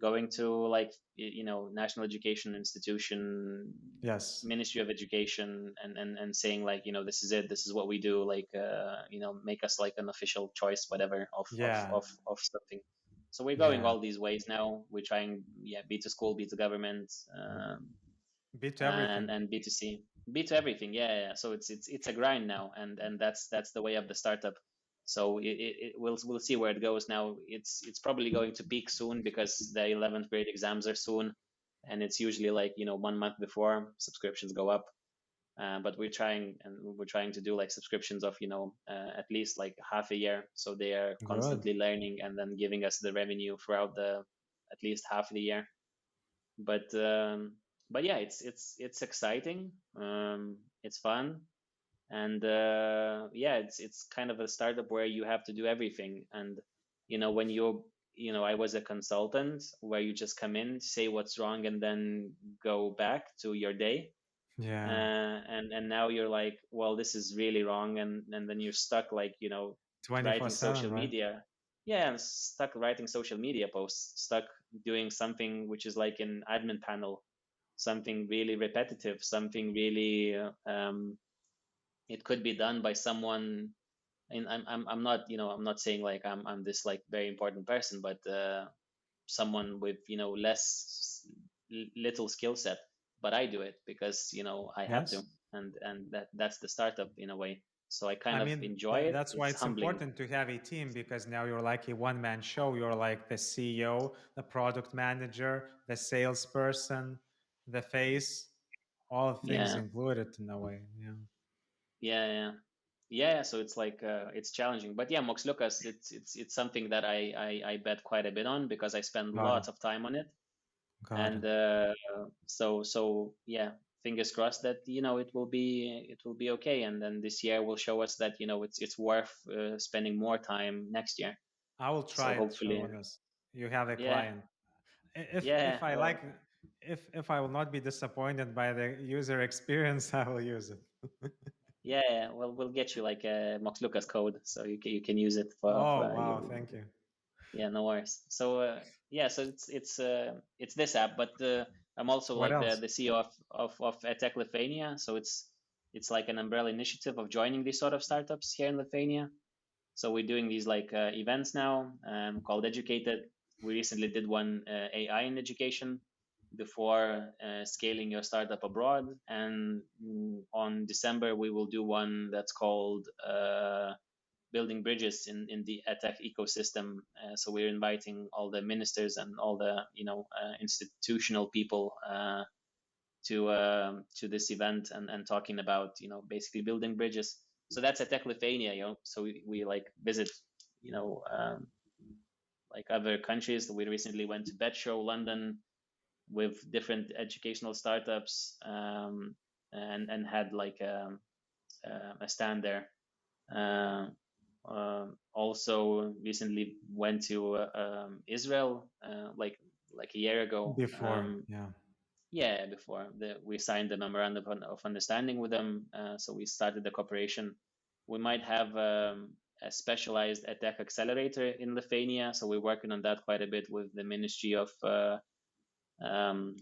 A: going to like national education institution,
B: Yes.
A: Ministry of Education, and saying like, this is it, this is what we do, like make us like an official choice, whatever,
B: Yeah.
A: of something. So we're going
B: Yeah.
A: all these ways now. We're trying, be to school, be to government,
B: Beat
A: and
B: everything.
A: B2C, be to everything. Yeah. So it's a grind now, and that's the way of the startup. So we'll see where it goes now. It's probably going to peak soon because the 11th grade exams are soon, and it's usually like 1 month before subscriptions go up. But we're trying to do like subscriptions of at least like half a year, so they are
B: Good.
A: constantly learning and then giving us the revenue throughout the at least half of the year. But yeah, it's exciting. It's fun, and yeah, it's kind of a startup where you have to do everything. And when I was a consultant where you just come in, say what's wrong, and then go back to your day.
B: Yeah.
A: And now you're like, well, this is really wrong, and then you're stuck like writing
B: 24/7,
A: social
B: right?
A: media. Yeah, and stuck writing social media posts, stuck doing something which is like an admin panel, something really repetitive, something really it could be done by someone. And I'm not I'm not saying like I'm this like very important person, but someone with less little skill set, but I do it because I have to.
B: Yes.
A: And that's the startup in a way, so I
B: I
A: kind of
B: mean,
A: enjoy it.
B: that's why
A: It's
B: it's
A: humbling.
B: important to have a team, because now you're like a one-man show. You're like the CEO, the product manager, the salesperson, the face, all things
A: Yeah,
B: included in a way. Yeah.
A: yeah. Yeah, so it's like it's challenging, but yeah, Moxliukas, it's something that I bet quite a bit on because I spend
B: Got it.
A: lots of time on it.
B: Got it.
A: And so yeah, fingers crossed that it will be okay, and then this year will show us that it's worth spending more time next year.
B: I will
A: So
B: try it,
A: hopefully.
B: Šarūnas. You have a
A: Yeah,
B: client.
A: yeah.
B: If I like, if I will not be disappointed by the user experience, I will use it.
A: Yeah, well, we'll get you like a Moxliukas code so you can use it
B: Oh,
A: for
B: wow, thank you.
A: yeah, no worries. So yeah, so it's this app, but I'm also
B: What
A: like
B: else?
A: the CEO of EdTech Lithuania. So it's like an umbrella initiative of joining these sort of startups here in Lithuania. So we're doing these like events now, called Educated. We recently did one, AI in education, before scaling your startup abroad. And on December we will do one that's called building bridges in the EdTech ecosystem. So we're inviting all the ministers and all the institutional people to this event, and talking about basically building bridges. So that's EdTech Lithuania. So we like visit you know um, like other countries. We recently went to Show London with different educational startups, and had like a stand there. Uh, Also recently went to Israel, like a year ago.
B: Before, yeah.
A: Yeah, before we signed the memorandum of understanding with them. So we started the cooperation. We might have a specialized EdTech accelerator in Lithuania. So we're working on that quite a bit with the Ministry of um,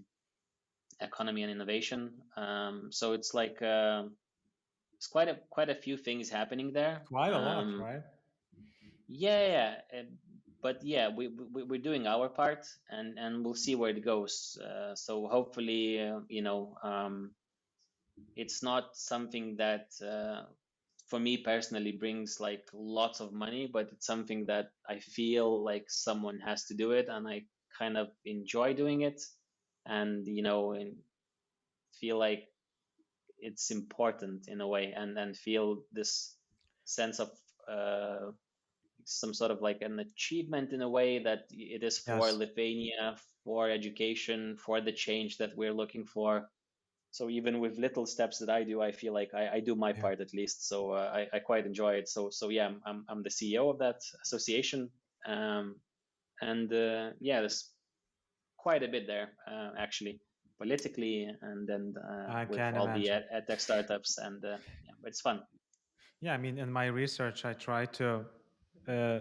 A: Economy and Innovation. So it's like it's quite a few things happening there.
B: Quite a lot, right?
A: Yeah, but yeah, we're doing our part, and we'll see where it goes. So hopefully, it's not something that for me personally brings like lots of money, but it's something that I feel like someone has to do it, and I kind of enjoy doing it, and and feel like it's important in a way, and feel this sense of uh, some sort of like an achievement in a way, that it is for
B: Yes.
A: Lithuania, for education, for the change that we're looking for. So even with little steps that I do, I feel like I do my
B: Yeah.
A: part at least. So I quite enjoy it. So yeah, I'm the CEO of that association, um, and yeah, there's quite a bit there actually, politically, and then
B: I
A: with
B: can
A: all the
B: imagine.
A: edtech startups, and yeah, but it's fun.
B: Yeah, I mean, in my research, I try to, uh,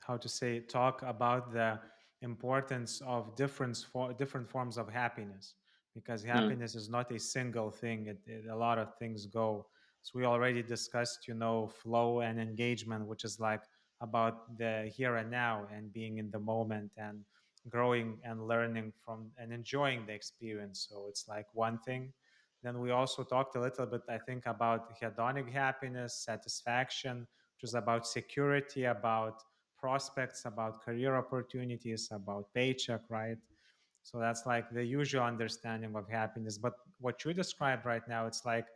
B: how to say, talk about the importance of different forms of happiness, because
A: Mm,
B: happiness is not a single thing. A lot of things go. So we already discussed, flow and engagement, which is like about the here and now and being in the moment and growing and learning from and enjoying the experience. So it's like one thing. Then we also talked a little bit, I think, about hedonic happiness, satisfaction, which is about security, about prospects, about career opportunities, about paycheck, right? So that's like the usual understanding of happiness. But what you described right now, it's like,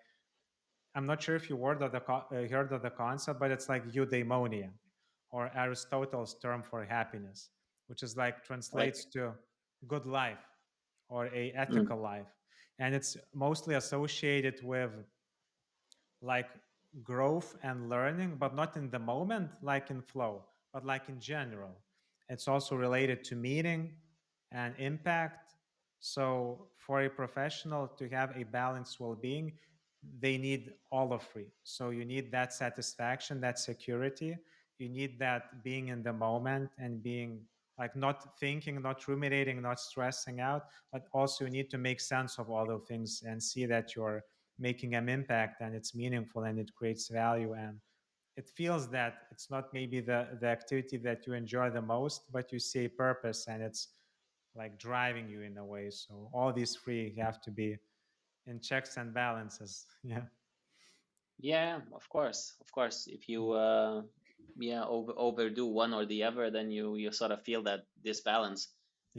B: I'm not sure if you heard of the concept, but it's like eudaimonia, or Aristotle's term for happiness, which is like
A: like,
B: translates to good life or a
A: mm,
B: ethical life. And it's mostly associated with like growth and learning, but not in the moment, like in flow, but like in general. It's also related to meaning and impact. So, for a professional to have a balanced well being, they need all of three. So, you need that satisfaction, that security. You need that being in the moment and being like not thinking, not ruminating, not stressing out, but also you need to make sense of all those things and see that you're making an impact and it's meaningful and it creates value, and it feels that it's not maybe the activity that you enjoy the most, but you see a purpose and it's like driving you in a way. So all these three have to be in checks and balances. Yeah.
A: yeah, of course, if you yeah, overdo one or the other, then you sort of feel that disbalance,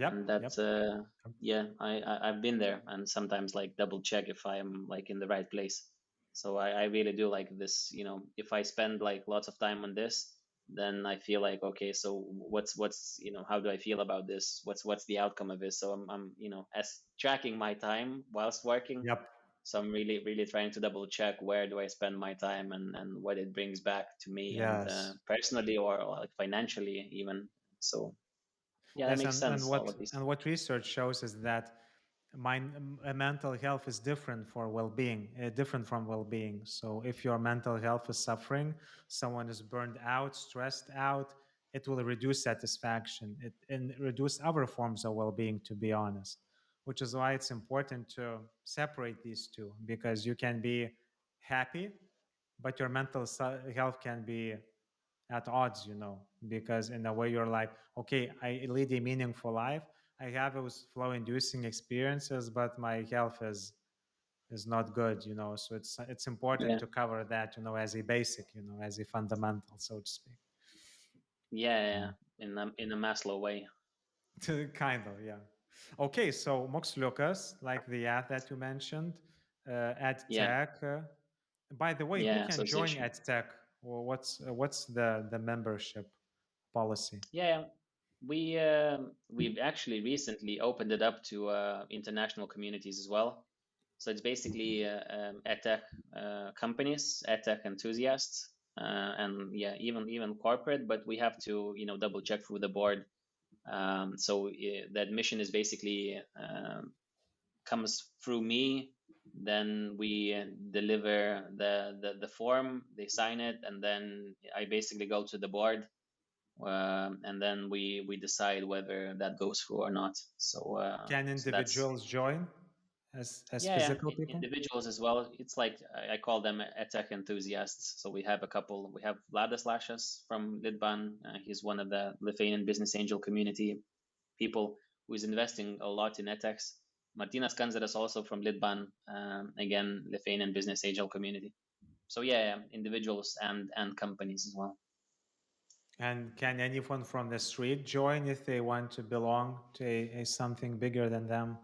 A: and
B: Yep.
A: that
B: Yep.
A: yeah, I've been there, and sometimes like double check if I'm like in the right place. So I really do like this, if I spend like lots of time on this, then I feel like, okay, so what's how do I feel about this, what's the outcome of this? So I'm as tracking my time whilst working.
B: Yep.
A: So I'm really trying to double check where do I spend my time, and what it brings back to me, and
B: Yes.
A: personally, or like financially even. So yeah, that
B: Yes,
A: makes
B: and
A: sense, all
B: what
A: of these.
B: and what research shows is that mental health is different for well-being, different from well-being. So if your mental health is suffering, someone is burned out, stressed out, it will reduce satisfaction, and reduce other forms of well-being, to be honest. Which is why it's important to separate these two, because you can be happy, but your health can be at odds, because in a way you're like, okay, I lead a meaningful life. I have those flow inducing experiences, but my health is not good, So it's important
A: Yeah,
B: to cover that, as a basic, as a fundamental, so to speak.
A: yeah, yeah,
B: Yeah.
A: in a Maslow way.
B: Kind of, yeah. Okay, so Moxliukas, like the app that you mentioned,
A: Yeah,
B: EdTech. By the way, who
A: yeah,
B: can join
A: association.
B: EdTech? Or what's the membership policy?
A: Yeah, we've actually recently opened it up to international communities as well. So it's basically edtech companies, edtech enthusiasts, and yeah, even corporate. But we have to double check through the board. So the admission is basically comes through me. Then we deliver the form, they sign it, and then I basically go to the board, and then we decide whether that goes through or not.
B: Can
A: So that's,
B: individuals join as
A: yeah, yeah,
B: physical people?
A: individuals as well. It's like I call them tech enthusiasts. So we have a couple. We have Vladas Lašas from Litban. He's one of the Lithuanian business angel community people who is investing a lot in edtechs. Martinas Kanzaras also from Litban, again Lithuanian business angel community. So yeah, yeah, individuals and companies as well.
B: And can anyone from the street join if they want to belong to a something bigger than them?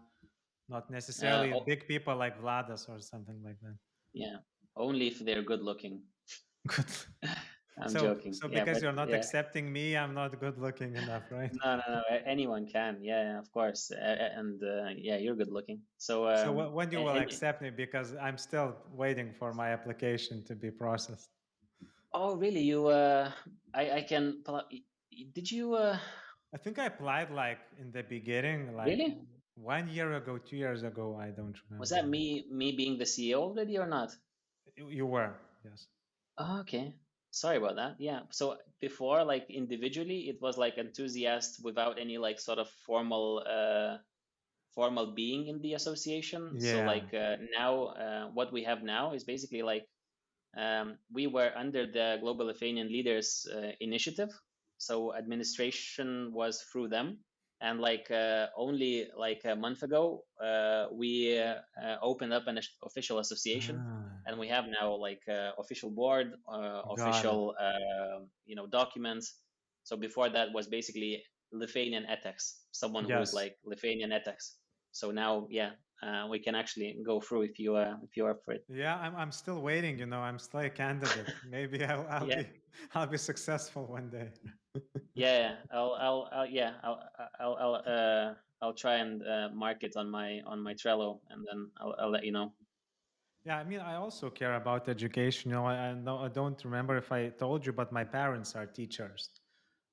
B: Not necessarily
A: Oh,
B: big people like Vladas or something like that.
A: yeah, only if they're good looking.
B: Good.
A: I'm
B: So
A: joking.
B: so
A: Yeah,
B: because
A: but
B: you're not
A: yeah.
B: accepting me, I'm not good looking enough, right?
A: No. Anyone can. Yeah, yeah, of course. And yeah, you're good looking. So
B: So when you will
A: and
B: accept me, because I'm still waiting for my application to be processed.
A: oh, really? You I can. Did you?
B: I think I applied like in the beginning, like
A: Really?
B: 1 year ago, 2 years ago. I don't
A: Was
B: remember.
A: that me being the CEO already or not?
B: You were, yes.
A: Oh, okay. Sorry about that. Yeah. So before, like individually, it was like enthusiast without any like sort of formal being in the association. So
B: Yeah.
A: like now, what we have now is basically like we were under the Global Lithuanian Leaders Initiative, so administration was through them. And like only like a month ago, we opened up an official association,
B: Ah,
A: and we have now like official board,
B: got it.
A: official documents. So before that was basically Lithuanian ethics, someone who is
B: Yes.
A: like Lithuanian ethics. So now, yeah, we can actually go through if you are up for it.
B: Yeah, I'm still waiting. I'm still a candidate. Maybe I'll
A: Yeah.
B: be I'll be successful one day.
A: Yeah, I'll try and mark it on my Trello, and then I'll let you know.
B: Yeah, I mean, I also care about education. I don't remember if I told you, but my parents are teachers.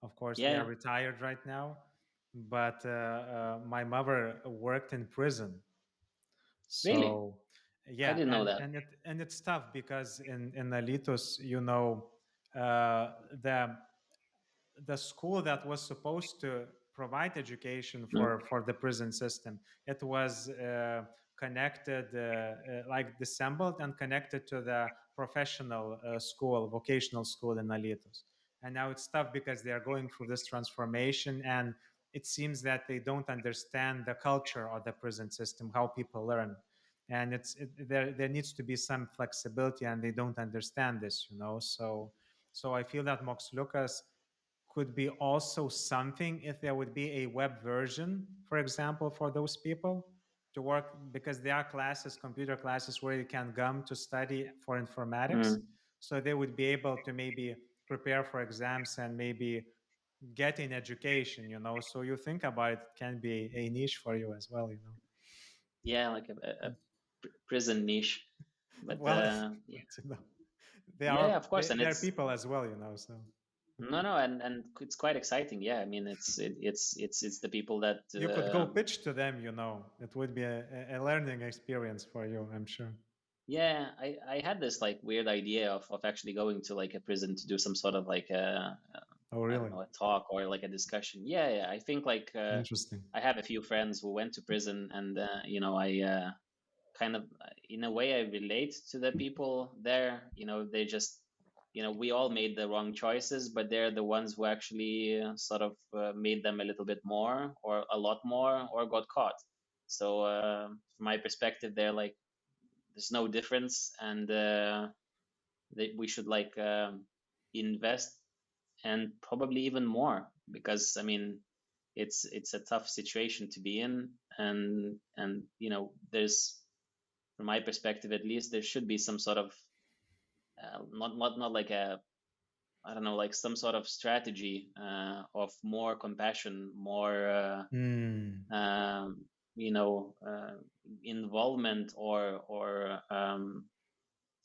B: Of course,
A: Yeah,
B: they are
A: yeah.
B: retired right now, but my mother worked in prison.
A: Really?
B: So,
A: I
B: yeah,
A: didn't know
B: and
A: that.
B: and it's tough because in Alytus, uh, the the school that was supposed to provide education
A: Mm,
B: for the prison system, it was connected, like dissembled and connected to the professional school, vocational school in Alytus. And now it's tough because they are going through this transformation, and it seems that they don't understand the culture of the prison system, how people learn. And there needs to be some flexibility, and they don't understand this. So I feel that Moxliukas could be also something if there would be a web version, for example, for those people to work, because there are classes, computer classes, where you can come to study for informatics.
A: mm.
B: So they would be able to maybe prepare for exams and maybe get an education. So you think about it, it can be a niche for you as well.
A: Yeah, like a prison niche, but
B: Well,
A: yeah,
B: but, they
A: yeah,
B: are
A: yeah, of course,
B: they,
A: and
B: they are
A: it's
B: people as well. So
A: no, and it's quite exciting. Yeah, I mean, it's the people that
B: you could go pitch to them. It would be a learning experience for you, I'm sure.
A: yeah, I had this like weird idea of actually going to like a prison to do some sort of like
B: Oh,
A: I don't
B: really?
A: know, a talk or like a discussion. Yeah, yeah. I think like
B: Interesting.
A: I have a few friends who went to prison, and I kind of in a way I relate to the people there. They just we all made the wrong choices, but they're the ones who actually sort of made them a little bit more or a lot more or got caught. So from my perspective, they're like there's no difference, and we should like invest and probably even more, because I mean it's a tough situation to be in, and there's, from my perspective at least, there should be some sort of not like a, I don't know, like some sort of strategy of more compassion, more
B: Hmm.
A: you know involvement, or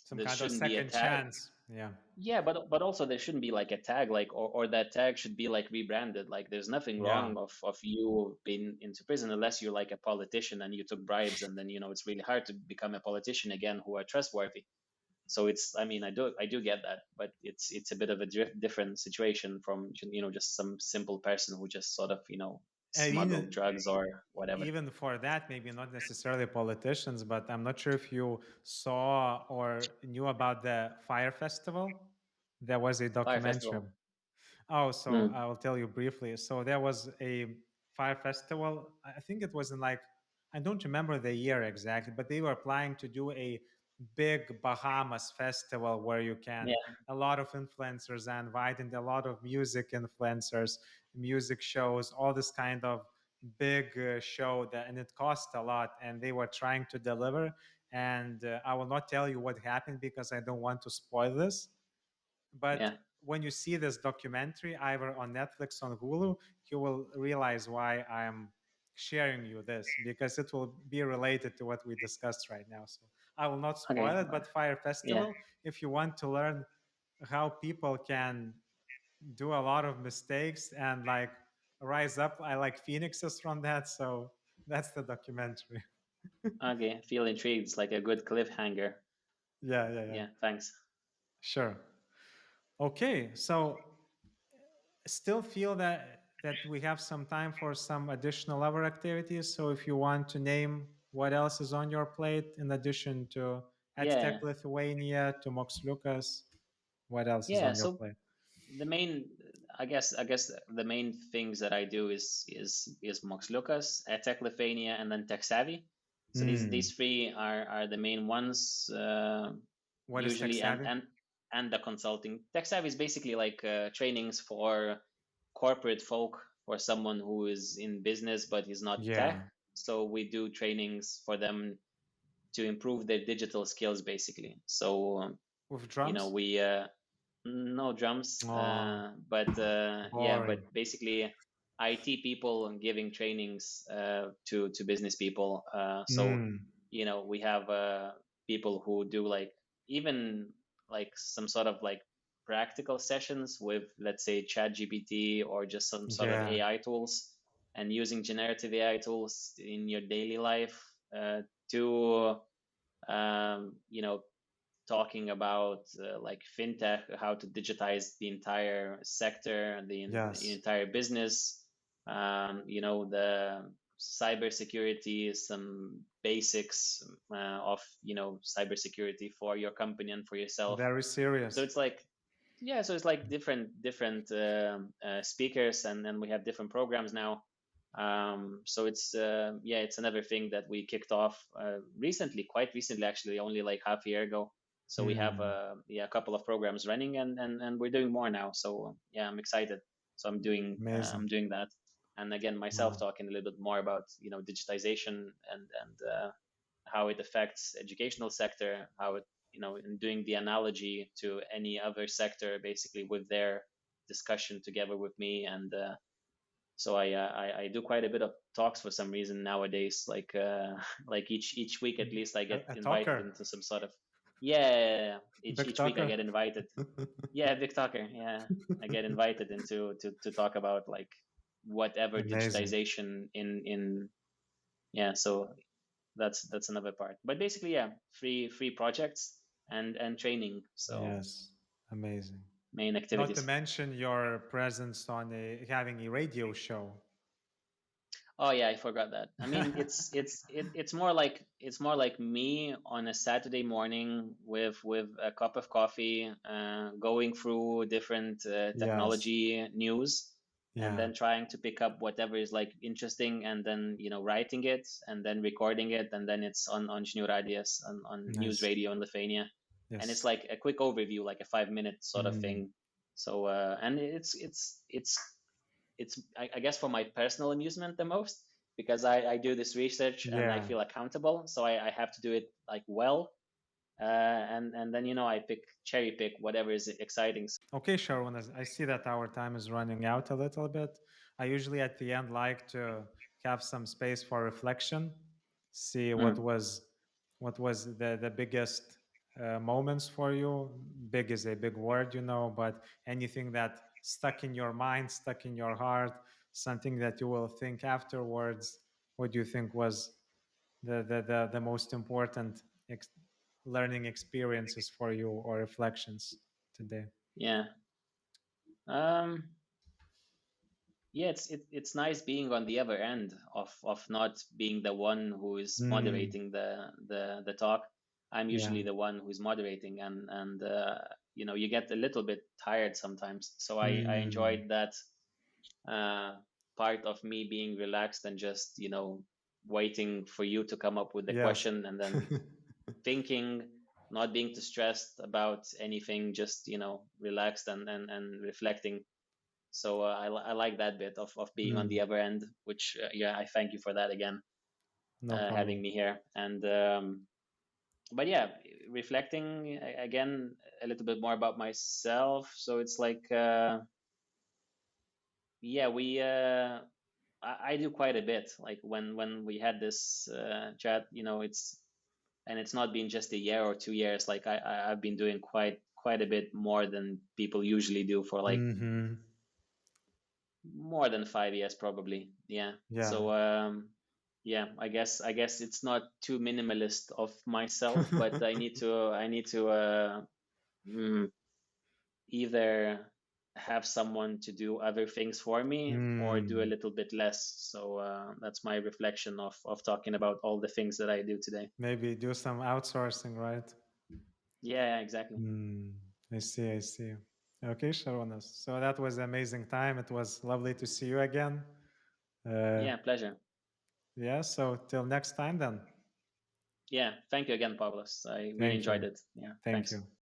B: Some
A: there
B: kind of
A: shouldn't be a
B: second
A: tag.
B: chance. Yeah.
A: Yeah, but also there shouldn't be like a tag, like, or that tag should be like rebranded. Like there's nothing
B: Yeah.
A: wrong of you being into prison unless you're like a politician and you took bribes, and then it's really hard to become a politician again who are trustworthy. So it's, I mean, I do get that, but it's a bit of a different situation from just some simple person who just sort of
B: And
A: smuggled drugs or whatever.
B: even for that, maybe not necessarily politicians, but I'm not sure if you saw or knew about the Fire Festival. There was a
A: Fire
B: documentary.
A: festival.
B: Oh, so
A: Mm,
B: I will tell you briefly. So there was a fire festival. I think it was in like, I don't remember the year exactly, but they were planning to do a big Bahamas festival where you can,
A: yeah,
B: a lot of influencers are invited, a lot of music influencers, music shows, all this kind of big show that, and it cost a lot, and they were trying to deliver. And I will not tell you what happened because I don't want to spoil this, but
A: yeah,
B: when you see this documentary either on Netflix or on Hulu, you will realize why I'm sharing you this, because it will be related to what we discussed right now. So I will not
A: okay,
B: spoil it, but Fire
A: yeah,
B: Festival, if you want to learn how people can do a lot of mistakes and like rise up. I like phoenixes from that. So that's the documentary.
A: Okay, feel intrigued. It's like a good cliffhanger.
B: Yeah.
A: Yeah, thanks.
B: Sure. Okay. So still feel that we have some time for some additional other activities. So if you want to name what else is on your plate in addition to EdTech
A: Yeah,
B: Lithuania, to Moxliukas, what else is
A: yeah.
B: on your
A: So
B: plate?
A: the main, I guess the main things that I do is Moxliukas, EdTech Lithuania, and then TechSavvy. So these
B: Hmm.
A: three are the main ones
B: What is
A: usually, and
B: TechSavvy?
A: and the consulting. TechSavvy is basically like trainings for corporate folk, for someone who is in business but is not tech.
B: Yeah.
A: So we do trainings for them to improve their digital skills, basically. So
B: With drums?
A: we no drums,
B: Oh,
A: but yeah, but
B: boring.
A: basically IT people giving trainings to business people. So
B: Mm.
A: we have people who do like even like some sort of like practical sessions with, let's say, chat gpt or just some sort of
B: Yeah.
A: AI tools, and using generative AI tools in your daily life to talking about like fintech, how to digitize the entire sector, the
B: Yes.
A: entire business, the cybersecurity, some basics of cybersecurity for your company and for yourself.
B: Very
A: So
B: serious.
A: it's like, yeah, so it's like different speakers, and we have different programs now. So it's yeah, it's another thing that we kicked off recently, quite recently actually, only like half a year ago. So we have
B: Mm.
A: yeah, a couple of programs running, and we're doing more now. So yeah, I'm excited. So
B: Amazing.
A: I'm doing that, and again myself
B: Wow.
A: talking a little bit more about digitization and how it affects educational sector, how it and doing the analogy to any other sector basically with their discussion together with me. And so I do quite a bit of talks for some reason nowadays, like like each week at least I get
B: A
A: invited
B: talker.
A: into some sort of, yeah,
B: Big
A: each week I
B: talker.
A: get invited. Yeah, big talker. Yeah, I get invited into to talk about like whatever
B: Amazing.
A: digitization in yeah. So that's another part, but basically yeah, free projects and training. So
B: Yes. Amazing.
A: main
B: Not to
A: activities.
B: mention your presence on having a radio show.
A: Oh yeah, I forgot that. I mean, it's more like me on a Saturday morning with a cup of coffee, going through different
B: Yes.
A: technology news, and
B: Yeah.
A: then trying to pick up whatever is like interesting, and then writing it, and then recording it, and then it's on Žinių radijas, on news
B: Nice.
A: radio in Lithuania, and it's
B: Yes.
A: like a quick overview, like a 5 minute sort of
B: Mm.
A: thing. So and it's I guess for my personal amusement the most, because I do this research and I
B: Yeah.
A: feel accountable, so I have to do it like well, and then I cherry pick whatever is exciting.
B: Okay, Sharon, I see that our time is running out a little bit. I usually at the end like to have some space for reflection, see
A: Mm.
B: what was the biggest moments for you. Big is a big word, but anything that stuck in your mind, stuck in your heart, something that you will think afterwards. What do you think was the most important learning experiences for you or reflections today?
A: Yeah. Um, yeah, it's nice being on the other end of not being the one who is
B: Mm,
A: moderating the talk. I'm
B: yeah.
A: usually the one who's moderating, and you get a little bit tired sometimes. So I
B: Mm,
A: enjoyed that uh, part of me being relaxed and just waiting for you to come up with the
B: yes.
A: question, and then thinking, not being too stressed about anything, just relaxed and reflecting. So I like that bit of being on the
B: Mm,
A: other end, which yeah, I thank you for that again,
B: no
A: having
B: problem.
A: me here. And but yeah, reflecting again a little bit more about myself. So it's like yeah, we I do quite a bit. Like when we had this chat, it's not been just a year or 2 years. Like I've been doing quite a bit more than people usually do for like
B: Hmm.
A: more than 5 years probably. Yeah.
B: Yeah.
A: So yeah, I guess it's not too minimalist of myself, but I need to either have someone to do other things for me or do a little bit less. So that's my reflection of talking about all the things that I do today.
B: Maybe do some outsourcing, right?
A: Yeah, exactly.
B: I see. Okay, Šarūnas. So that was an amazing time. It was lovely to see you again.
A: Yeah, pleasure.
B: Yeah, so till next time then.
A: Yeah, thank you again, Povilas. I really
B: Thank
A: enjoyed
B: you.
A: it. Yeah,
B: Thank
A: thanks.
B: you.